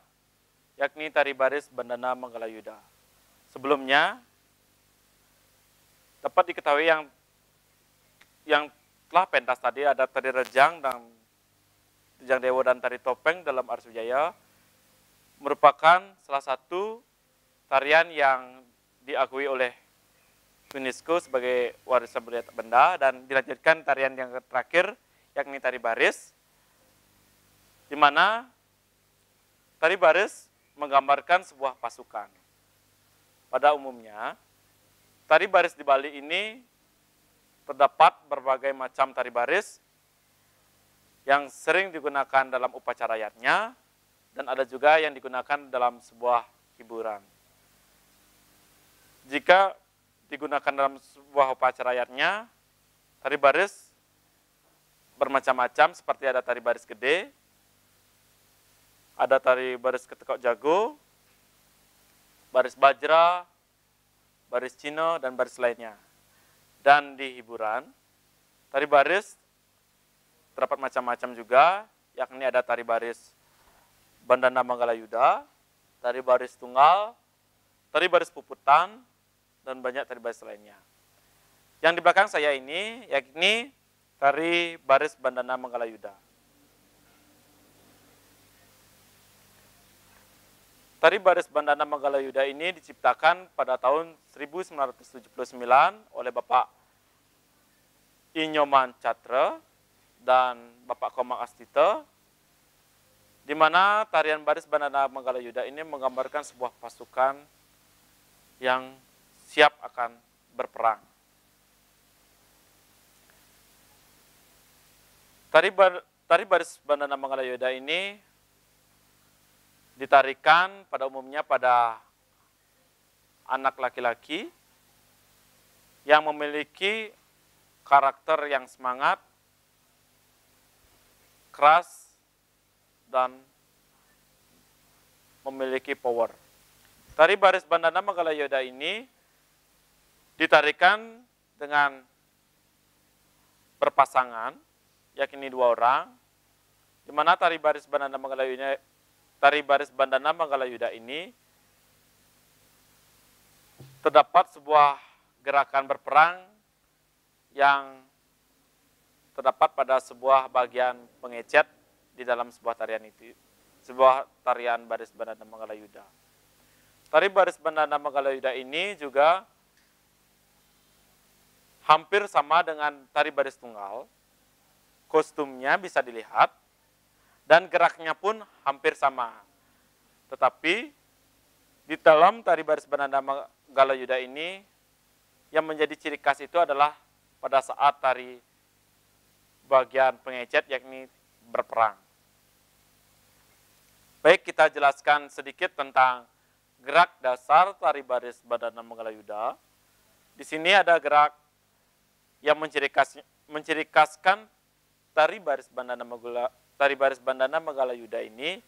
yakni tari baris Bandana Manggalayuda. Sebelumnya, dapat diketahui yang telah pentas tadi ada tari rejang dewa dan tari topeng dalam Arsujaya, merupakan salah satu tarian yang diakui oleh UNESCO sebagai warisan budaya tak benda, dan dilanjutkan tarian yang terakhir yakni tari baris, di mana tari baris menggambarkan sebuah pasukan. Pada umumnya, tari baris di Bali ini terdapat berbagai macam tari baris yang sering digunakan dalam upacara adatnya, dan ada juga yang digunakan dalam sebuah hiburan. Jika digunakan dalam sebuah upacara adatnya, tari baris bermacam-macam, seperti ada tari baris gede, ada tari baris ketekok jago, baris bajra, baris Cina, dan baris lainnya. Dan di hiburan, tari baris terdapat macam-macam juga, yakni ada tari baris Bandana Manggalayuda, tari baris tunggal, tari baris puputan, dan banyak tari baris lainnya. Yang di belakang saya ini, yakni tari baris Bandana Manggalayuda. Tari baris Bandana Manggalayuda ini diciptakan pada tahun 1979 oleh Bapak Inyoman Catra dan Bapak Komang Astita, di mana tarian baris Bandana Manggalayuda ini menggambarkan sebuah pasukan yang siap akan berperang. Tari baris Bandana Manggalayuda ini ditarikan pada umumnya pada anak laki-laki yang memiliki karakter yang semangat, keras, dan memiliki power. Tari baris Bandana Manggalayuda ini ditarikan dengan berpasangan, yakni 2 orang, di mana tari baris Bandana Manggalayuda ini terdapat sebuah gerakan berperang yang terdapat pada sebuah bagian pengecet di dalam sebuah tarian itu, sebuah tarian baris Bandana Manggalayuda. Tari baris Bandana Manggalayuda ini juga hampir sama dengan tari baris tunggal, kostumnya bisa dilihat, dan geraknya pun hampir sama. Tetapi di dalam tari baris Bandana Manggalayuda ini, yang menjadi ciri khas itu adalah pada saat tari bagian pengecet, yakni berperang. Baik, kita jelaskan sedikit tentang gerak dasar tari baris Bandana Manggalayuda. Di sini ada gerak yang menciri khaskan tari baris Bandana Manggalayuda ini,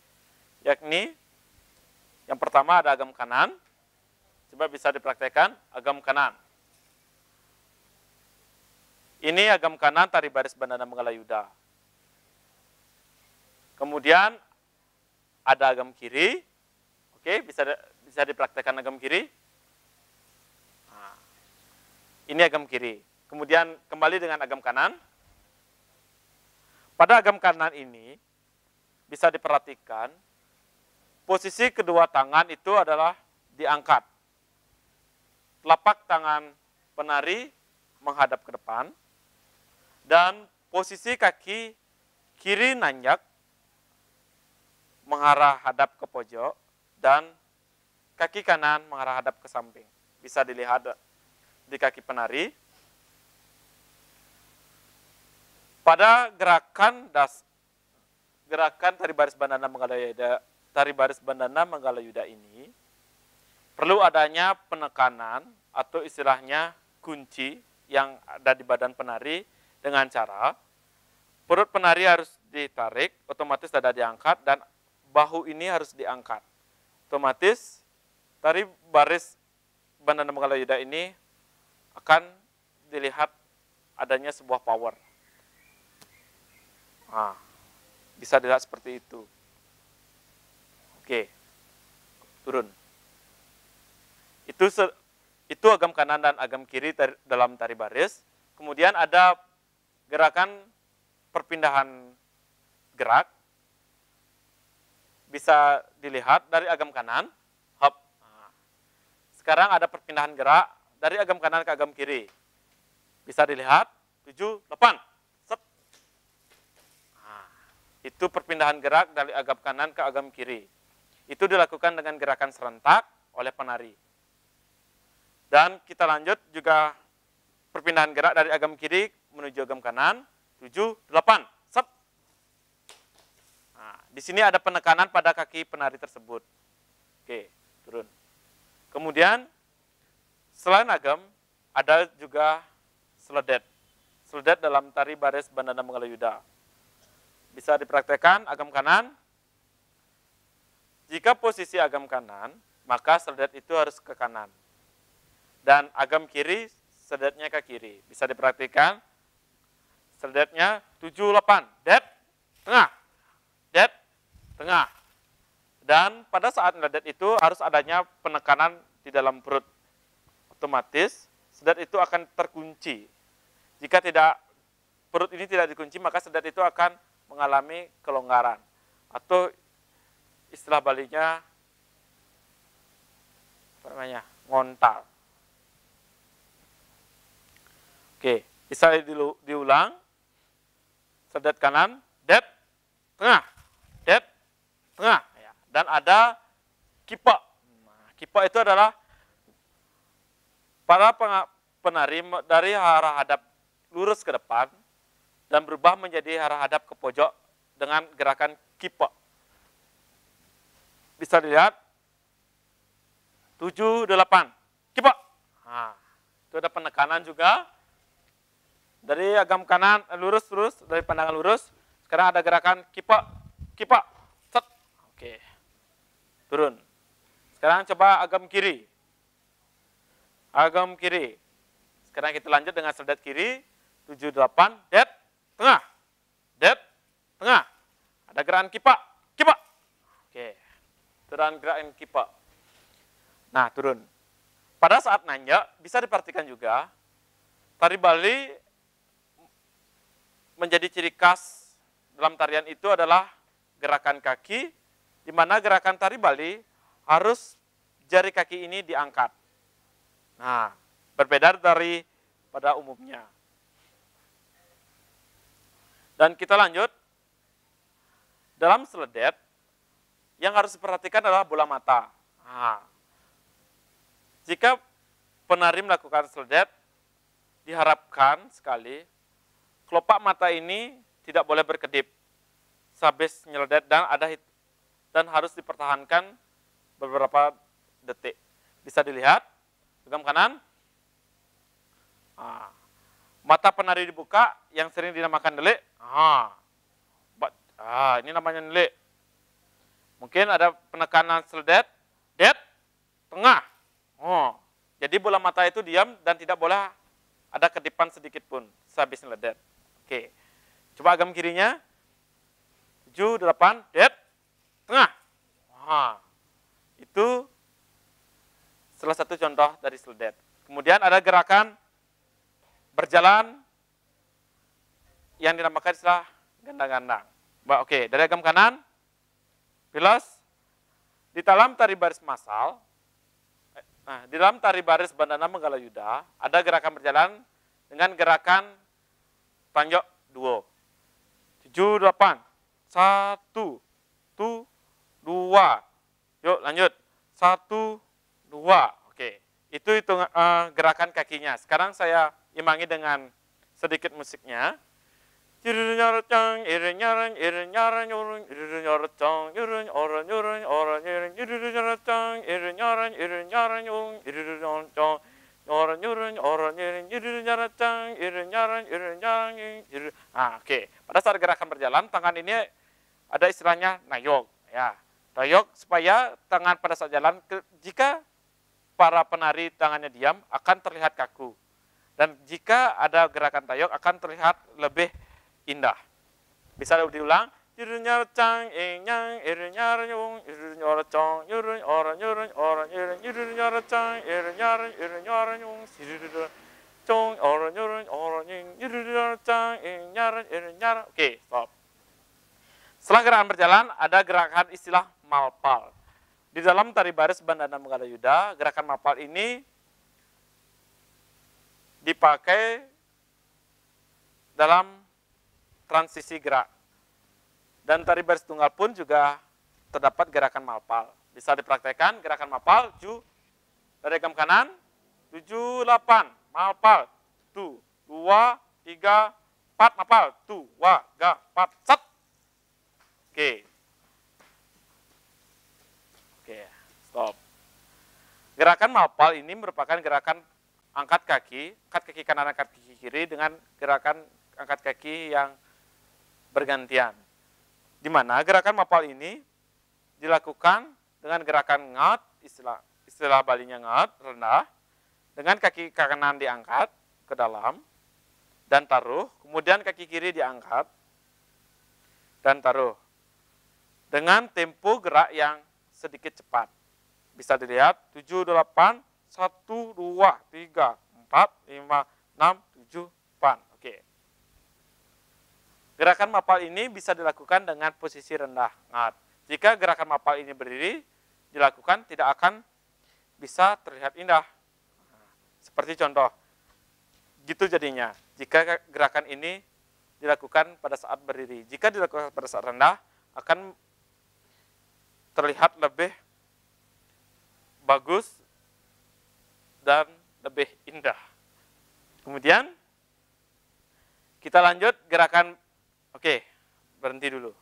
yakni yang pertama ada agam kanan. Coba bisa dipraktekkan agam kanan. Ini agam kanan tari baris Bandana Manggalayuda. Kemudian ada agam kiri. Oke, bisa dipraktekkan agam kiri. Nah, ini agam kiri. Kemudian kembali dengan agam kanan. Pada agam kanan ini bisa diperhatikan posisi kedua tangan itu adalah diangkat. Telapak tangan penari menghadap ke depan dan posisi kaki kiri nanjak mengarah hadap ke pojok dan kaki kanan mengarah hadap ke samping. Bisa dilihat di kaki penari. Pada gerakan tari baris Bandana Manggalayuda ini perlu adanya penekanan atau istilahnya kunci yang ada di badan penari dengan cara perut penari harus ditarik, otomatis dada diangkat dan bahu ini harus diangkat. Otomatis tari baris Bandana Manggalayuda ini akan dilihat adanya sebuah power. Nah, bisa dilihat seperti itu. Oke, turun. Itu agam kanan dan agam kiri dalam tari baris. Kemudian ada gerakan perpindahan gerak. Bisa dilihat dari agam kanan. Hop. Sekarang ada perpindahan gerak dari agam kanan ke agam kiri. Bisa dilihat 7, 8. Set. Itu perpindahan gerak dari agam kanan ke agam kiri. Itu dilakukan dengan gerakan serentak oleh penari. Dan kita lanjut juga perpindahan gerak dari agam kiri menuju agam kanan. 7, 8. Set. Di sini ada penekanan pada kaki penari tersebut. Oke, turun. Kemudian selain agam ada juga seledet. Seledet dalam tari baris Bandana Mangalayuda. Bisa dipraktekkan agam kanan. Jika posisi agam kanan, maka seledet itu harus ke kanan. Dan agam kiri, seledetnya ke kiri. Bisa diperhatikan, seledetnya 7, 8. Det, tengah. Det, tengah. Dan pada saat seledet itu harus adanya penekanan di dalam perut. Otomatis, seledet itu akan terkunci. Jika perut ini tidak dikunci, maka seledet itu akan mengalami kelonggaran. Atau istilah Balinya, apa namanya, ngontal. Oke, bisa diulang. Seledet kanan, det, tengah, det, tengah. Dan ada kipa. Kipa itu adalah para penari dari arah hadap lurus ke depan dan berubah menjadi arah hadap ke pojok dengan gerakan kipa. Bisa dilihat 7, 8. Kipa. Itu ada penekanan juga. Dari agam kanan lurus terus, dari pandangan lurus. Sekarang ada gerakan kipa. Kipa. Set. Oke. Turun. Sekarang coba agam kiri. Agam kiri. Sekarang kita lanjut dengan seledet kiri. 7, 8. Det. Tengah. Det. Tengah. Ada gerakan kipa. Kipa. Oke. Turun gerakan kipa. Nah, turun. Pada saat nanjak, bisa diperhatikan juga, tari Bali menjadi ciri khas dalam tarian itu adalah gerakan kaki, di mana gerakan tari Bali harus jari kaki ini diangkat. Nah, berbeda dari pada umumnya. Dan kita lanjut, dalam seledet, yang harus diperhatikan adalah bola mata. Jika penari melakukan seledet, diharapkan sekali kelopak mata ini tidak boleh berkedip sehabis nyeledet dan harus dipertahankan beberapa detik. Bisa dilihat, agam kanan, mata penari dibuka yang sering dinamakan delik. Ini namanya delik. Mungkin ada penekanan seledet, det, tengah. Jadi bola mata itu diam dan tidak boleh ada kedipan sedikit pun sehabis seledet. Oke, coba agam kirinya. 7, 8, det, tengah. Itu salah satu contoh dari seledet. Kemudian ada gerakan berjalan yang dinamakan istilah gandang-gandang. Oke, dari agam kanan, pilas, di dalam tari baris massal, di dalam tari baris Bandana Mangalayuda, ada gerakan berjalan dengan gerakan tanjok duo. 7, 8, 1, 2. Yuk lanjut. 1, 2. Oke, itu gerakan kakinya. Sekarang saya imangi dengan sedikit musiknya. Oke. Pada saat gerakan berjalan, tangan ini ada istilahnya nayok. Ya, nayok supaya tangan pada saat jalan, jika para penari tangannya diam, akan terlihat kaku. Dan jika ada gerakan tayok, akan terlihat lebih indah. Bisa diulang. yurun nyar cang ing nyang irun nyar yung irun nyar cang yurun orang yurun nyar cang irun nyar yung siruru cong orang yung yurun nyar cang ing nyar irun nyar. Oke, stop. Setelah gerakan berjalan, ada gerakan istilah malpal. Di dalam tari baris Bandana Mangalayuda, gerakan malpal ini dipakai dalam transisi gerak. Dan tari baris tunggal pun juga terdapat gerakan malpal. Bisa dipraktekkan gerakan malpal, dari gam kanan, 7, 8, malpal, 2, 3, 4, malpal, 2, 4, set. Oke. Oke, stop. Gerakan malpal ini merupakan gerakan angkat kaki kanan, angkat kaki kiri dengan gerakan angkat kaki yang bergantian. Di mana gerakan malpal ini dilakukan dengan gerakan ngat, istilah Balinya ngat, rendah, dengan kaki kanan diangkat ke dalam dan taruh, kemudian kaki kiri diangkat dan taruh. Dengan tempo gerak yang sedikit cepat. Bisa dilihat 7, 8, 1, 2, 3, 4, 5, 6, 7, 8. Oke. Gerakan malpal ini bisa dilakukan dengan posisi rendah. Ngat. Jika gerakan malpal ini berdiri, dilakukan tidak akan bisa terlihat indah. Seperti contoh. Gitu jadinya. Jika gerakan ini dilakukan pada saat berdiri. Jika dilakukan pada saat rendah, akan terlihat lebih bagus dan lebih indah. Kemudian kita lanjut gerakan, oke, berhenti dulu.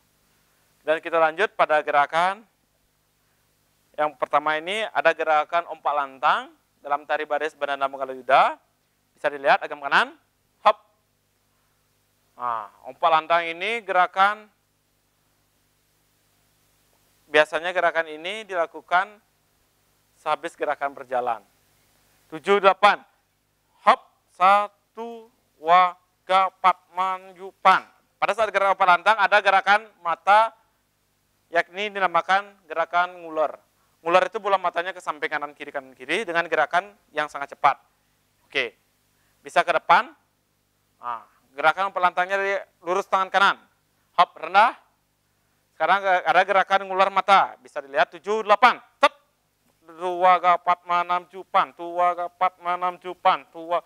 Dan kita lanjut pada gerakan yang pertama ini ada gerakan ompak lantang dalam tari baris Bandana Mangalayuda. Bisa dilihat agam kanan, hop. Nah, ompak lantang ini gerakan biasanya gerakan ini dilakukan sehabis gerakan berjalan. 7, 8, hop, 1, 2, 4, manjupan. Pada saat gerakan pelantang ada gerakan mata, yakni dinamakan gerakan nguler. Nguler itu bola matanya ke samping kanan kiri dengan gerakan yang sangat cepat. Oke, bisa ke depan. Nah, gerakan pelantangnya dari lurus tangan kanan, hop, rendah. Sekarang ada gerakan ngular mata, bisa dilihat 7, 8, tep, 2, 4, 6, cupan, 2, 4, 6, cupan, 2,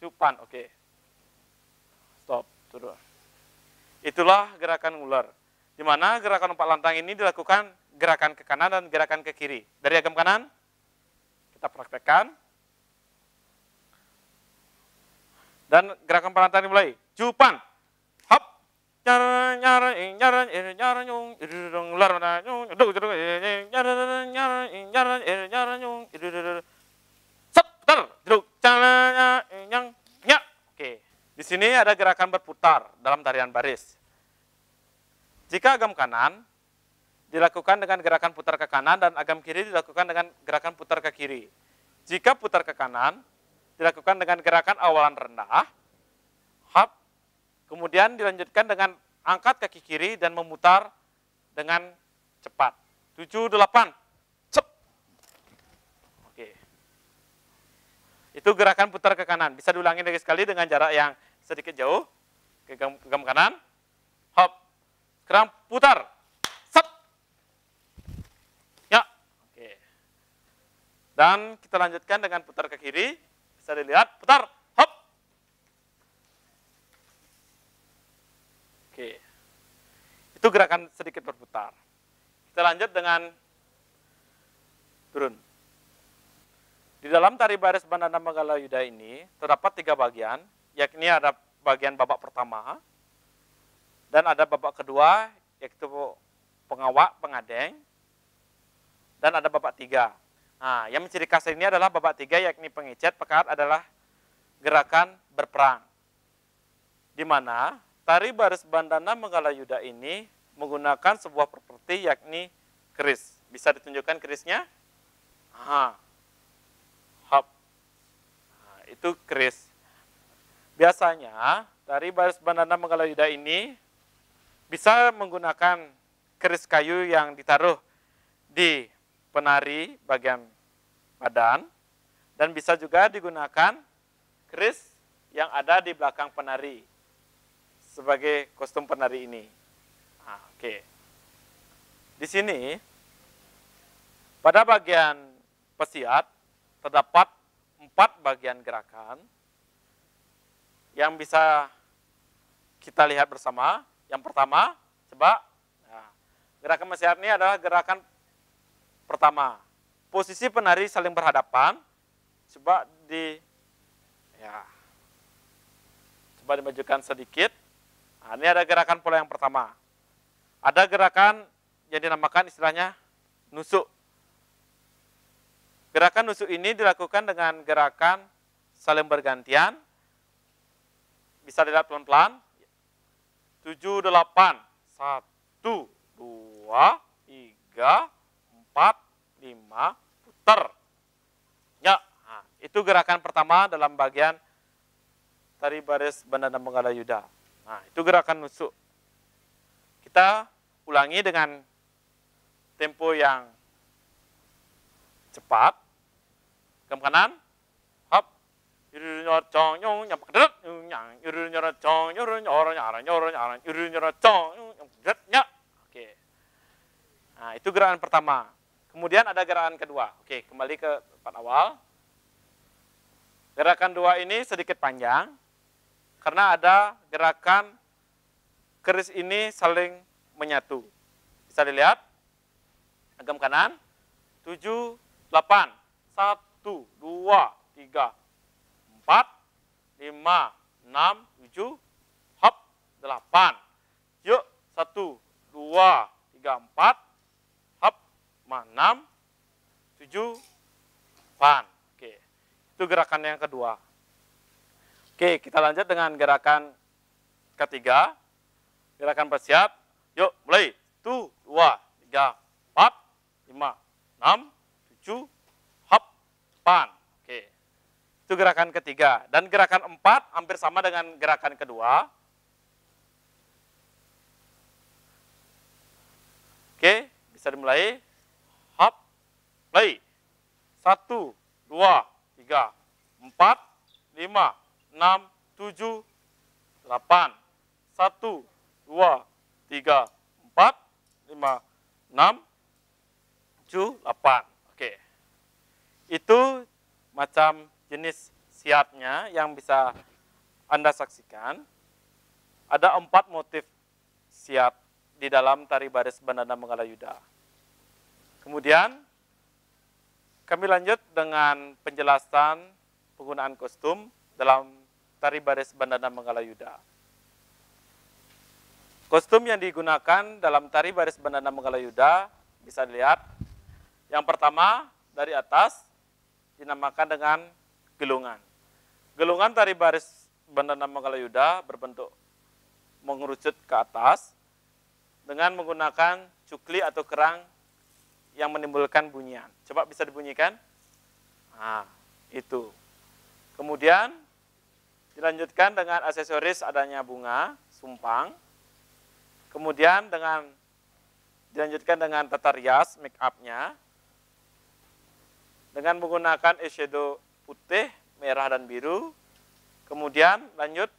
cupan, oke. Stop, turun. Itulah gerakan ngular. Di mana gerakan ompak lantang ini dilakukan gerakan ke kanan dan gerakan ke kiri. Dari agam kanan, kita praktekkan. Dan gerakan pelantang dimulai, cupan, hop, Oke, di sini ada gerakan berputar dalam tarian baris. Jika agam kanan dilakukan dengan gerakan putar ke kanan dan agam kiri dilakukan dengan gerakan putar ke kiri. Jika putar ke kanan dilakukan dengan gerakan awalan rendah, hop, kemudian dilanjutkan dengan angkat kaki kiri dan memutar dengan cepat. 7, 8, cep. Oke. Itu gerakan putar ke kanan. Bisa diulangi lagi sekali dengan jarak yang sedikit jauh. Ke gam kanan. Hop. Sekarang putar. Sep. Ya. Oke. Dan kita lanjutkan dengan putar ke kiri. Bisa dilihat. Putar. Hop. Oke. Itu gerakan sedikit berputar. Kita lanjut dengan turun. Di dalam tari baris Bandana Mangalayuda ini terdapat 3 bagian, yakni ada bagian babak pertama, dan ada babak kedua, yaitu pengawak, pengadeng, dan ada babak 3. Nah, yang menciri khas ini adalah babak 3, yakni pengicet, pekat adalah gerakan berperang. Di mana tari baris Bandana Mangalayuda ini menggunakan sebuah properti yakni keris. Bisa ditunjukkan kerisnya? Hop. Nah, itu keris. Biasanya tari baris Bandana Mangalayuda ini Bisa menggunakan keris kayu yang ditaruh di penari bagian badan, dan bisa juga digunakan keris yang ada di belakang penari sebagai kostum penari ini. Nah, oke. Di sini pada bagian pesiat terdapat 4 bagian gerakan yang bisa kita lihat bersama. Yang pertama, coba. Nah, gerakan pesiat ini adalah gerakan pertama. Posisi penari saling berhadapan. Coba coba dimajukan sedikit. Nah, ini ada gerakan pola yang pertama. Ada gerakan yang dinamakan istilahnya nusuk. Gerakan nusuk ini dilakukan dengan gerakan saling bergantian. Bisa dilihat pelan-pelan. 7, 8, 1, 2, 3, 4, 5, putar. Ya, nah, itu gerakan pertama dalam bagian tari baris Bandana Mangalayuda. Nah, itu gerakan nusuk. Kita ulangi dengan tempo yang cepat. Ke kanan, hop, oke. Nah, itu gerakan pertama. Kemudian ada gerakan kedua. Oke, kembali ke tempat awal. Gerakan dua ini sedikit panjang, karena ada gerakan keris ini saling menyatu. Bisa dilihat, agam kanan, 7, 8, 1, 2, 3, 4, 5, 6, 7, hop, 8. Yuk, 1, 2, 3, 4, hop, 6, 7, 8. Oke, itu gerakan yang kedua. Oke, kita lanjut dengan gerakan ketiga. Gerakan bersiap. Yuk, mulai. 1, 2, 3, 4, 5, 6, 7, hop, 8. Oke. Itu gerakan ketiga. Dan gerakan 4 hampir sama dengan gerakan kedua. Oke, bisa dimulai. Hop, play. 1, 2, 3, 4, 5, 6, 7, 8. 1, 2, 3, 4, 5, 6, 7, 8. Oke. Itu macam jenis siatnya yang bisa Anda saksikan. Ada 4 motif siat di dalam tari baris Bandana Mangalayuda. Kemudian kami lanjut dengan penjelasan penggunaan kostum dalam tari baris Bandana Mangalayuda. Kostum yang digunakan dalam tari baris Bandana Mangalayuda bisa dilihat. Yang pertama dari atas dinamakan dengan gelungan. Gelungan tari baris Bandana Mangalayuda berbentuk mengerucut ke atas dengan menggunakan cukli atau kerang yang menimbulkan bunyian. Coba bisa dibunyikan? Nah, itu. Kemudian dilanjutkan dengan aksesoris adanya bunga, sumpang. Kemudian dilanjutkan dengan tata rias, make up-nya. Dengan menggunakan eyeshadow putih, merah, dan biru. Kemudian lanjut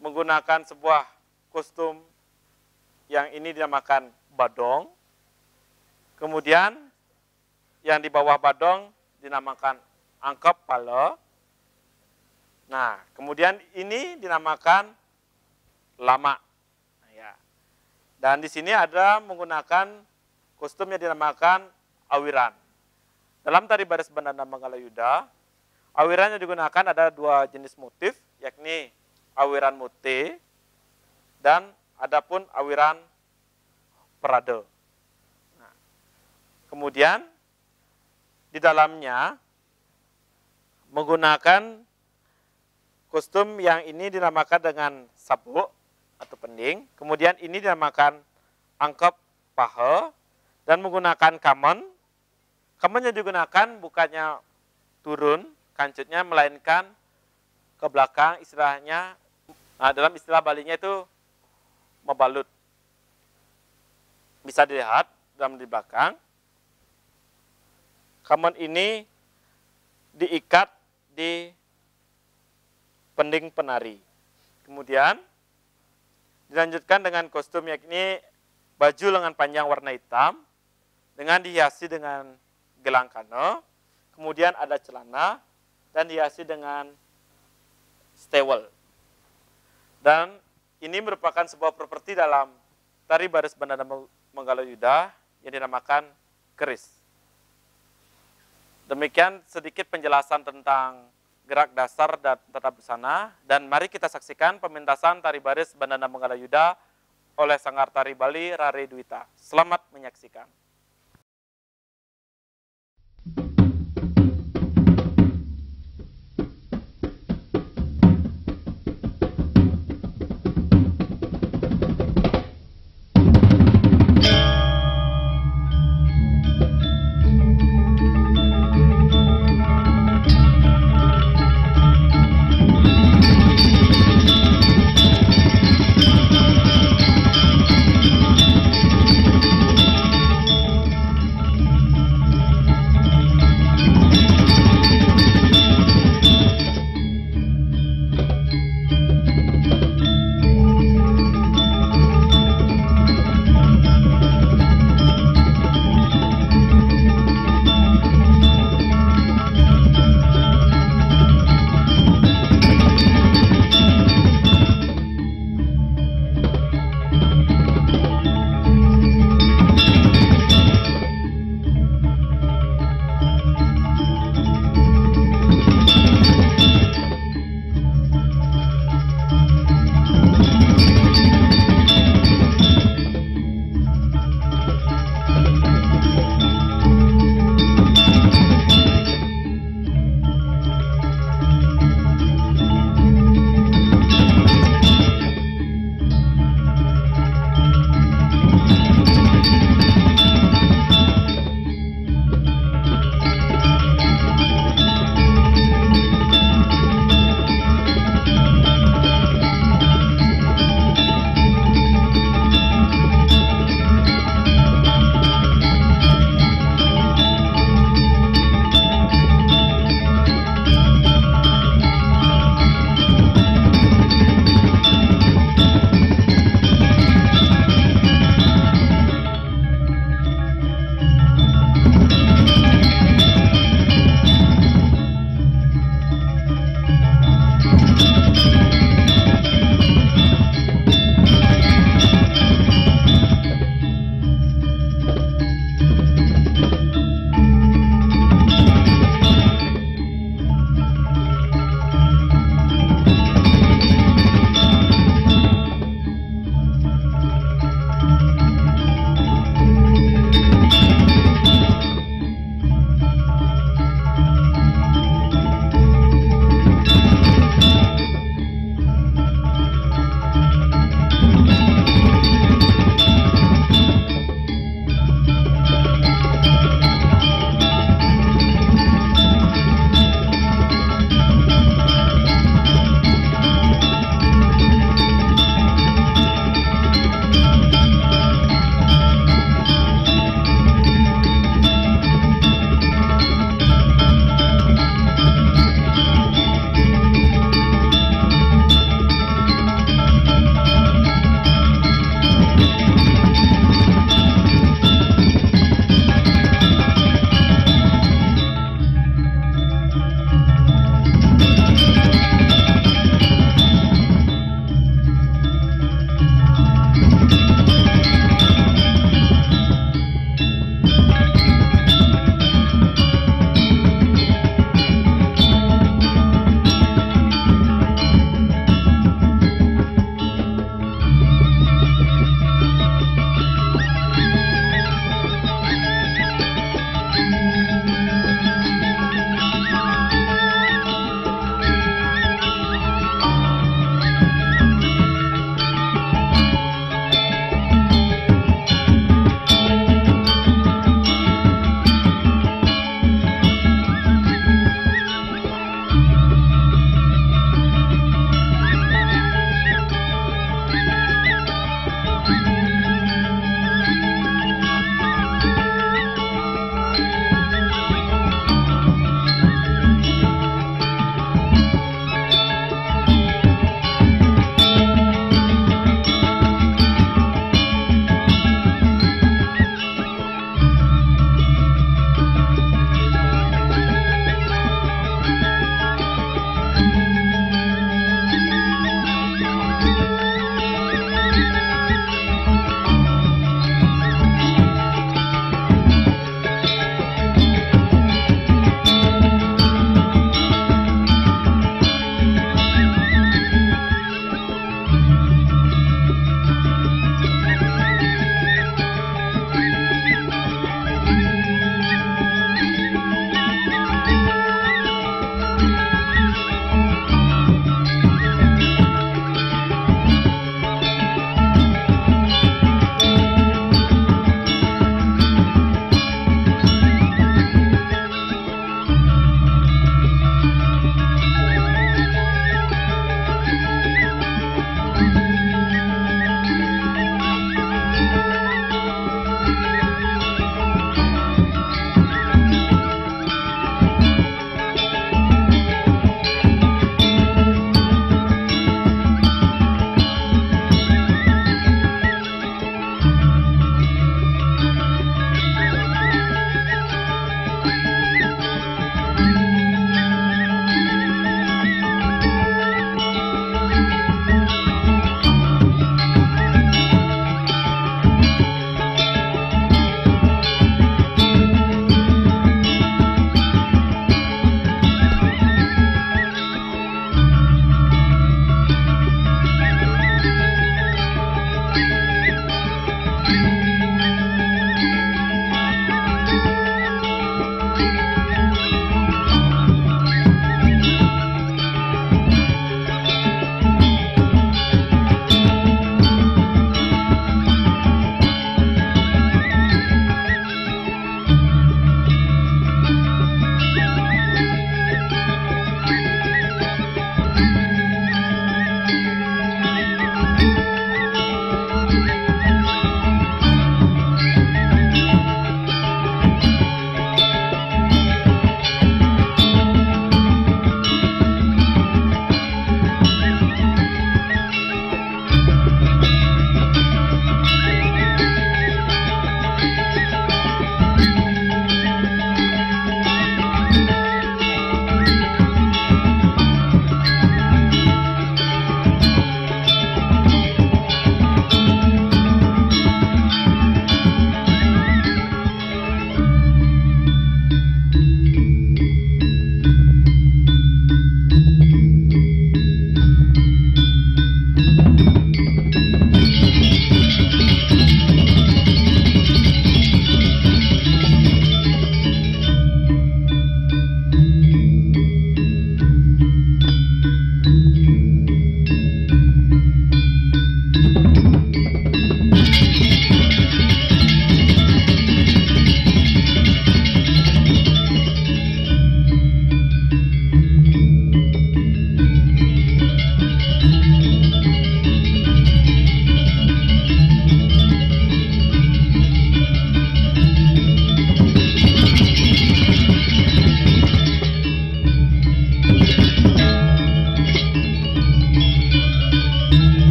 menggunakan sebuah kostum yang ini dinamakan badong. Kemudian yang di bawah badong dinamakan angkep pala. Nah, kemudian ini dinamakan lama. Dan di sini ada menggunakan kostum yang dinamakan awiran. Dalam tari baris Bandana Mangalayuda, awiran yang digunakan ada 2 jenis motif, yakni awiran mote dan adapun awiran perade. Nah, kemudian di dalamnya menggunakan kostum yang ini dinamakan dengan sabuk atau pending, kemudian ini dinamakan angkep paha, dan menggunakan kamen. Kamen yang digunakan bukannya turun kancutnya, melainkan ke belakang, istilahnya, nah dalam istilah Balinya itu membalut. Bisa dilihat dalam di belakang. Kamon ini diikat di pending penari. Kemudian dilanjutkan dengan kostum yakni baju lengan panjang warna hitam dengan dihiasi dengan gelang kano. Kemudian ada celana dan dihiasi dengan stewel. Dan ini merupakan sebuah properti dalam tari baris Bandana Manggalayuda yang dinamakan keris. Demikian sedikit penjelasan tentang gerak dasar dan tata busana, dan mari kita saksikan pementasan tari baris Bandana Manggalayuda oleh Sanggar Tari Bali Rare Dwita. Selamat menyaksikan.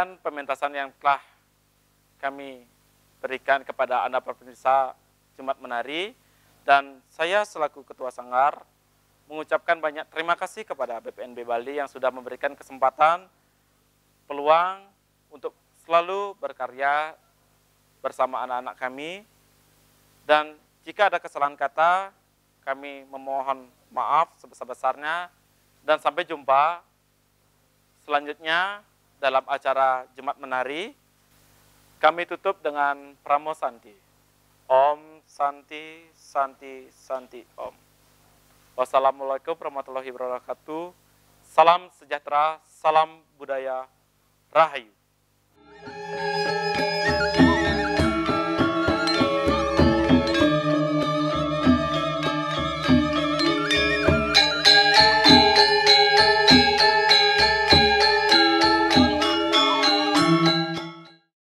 Demikian pementasan yang telah kami berikan kepada Anda pemirsa Jumat Menari, dan saya selaku Ketua Sanggar mengucapkan banyak terima kasih kepada BPNB Bali yang sudah memberikan kesempatan, peluang untuk selalu berkarya bersama anak-anak kami. Dan jika ada kesalahan kata, kami memohon maaf sebesar-besarnya, dan sampai jumpa selanjutnya dalam acara Jumat Menari. Kami tutup dengan Pramo Santi. Om Santi, Santi, Santi, Om. Wassalamualaikum warahmatullahi wabarakatuh. Salam sejahtera, salam budaya, Rahayu.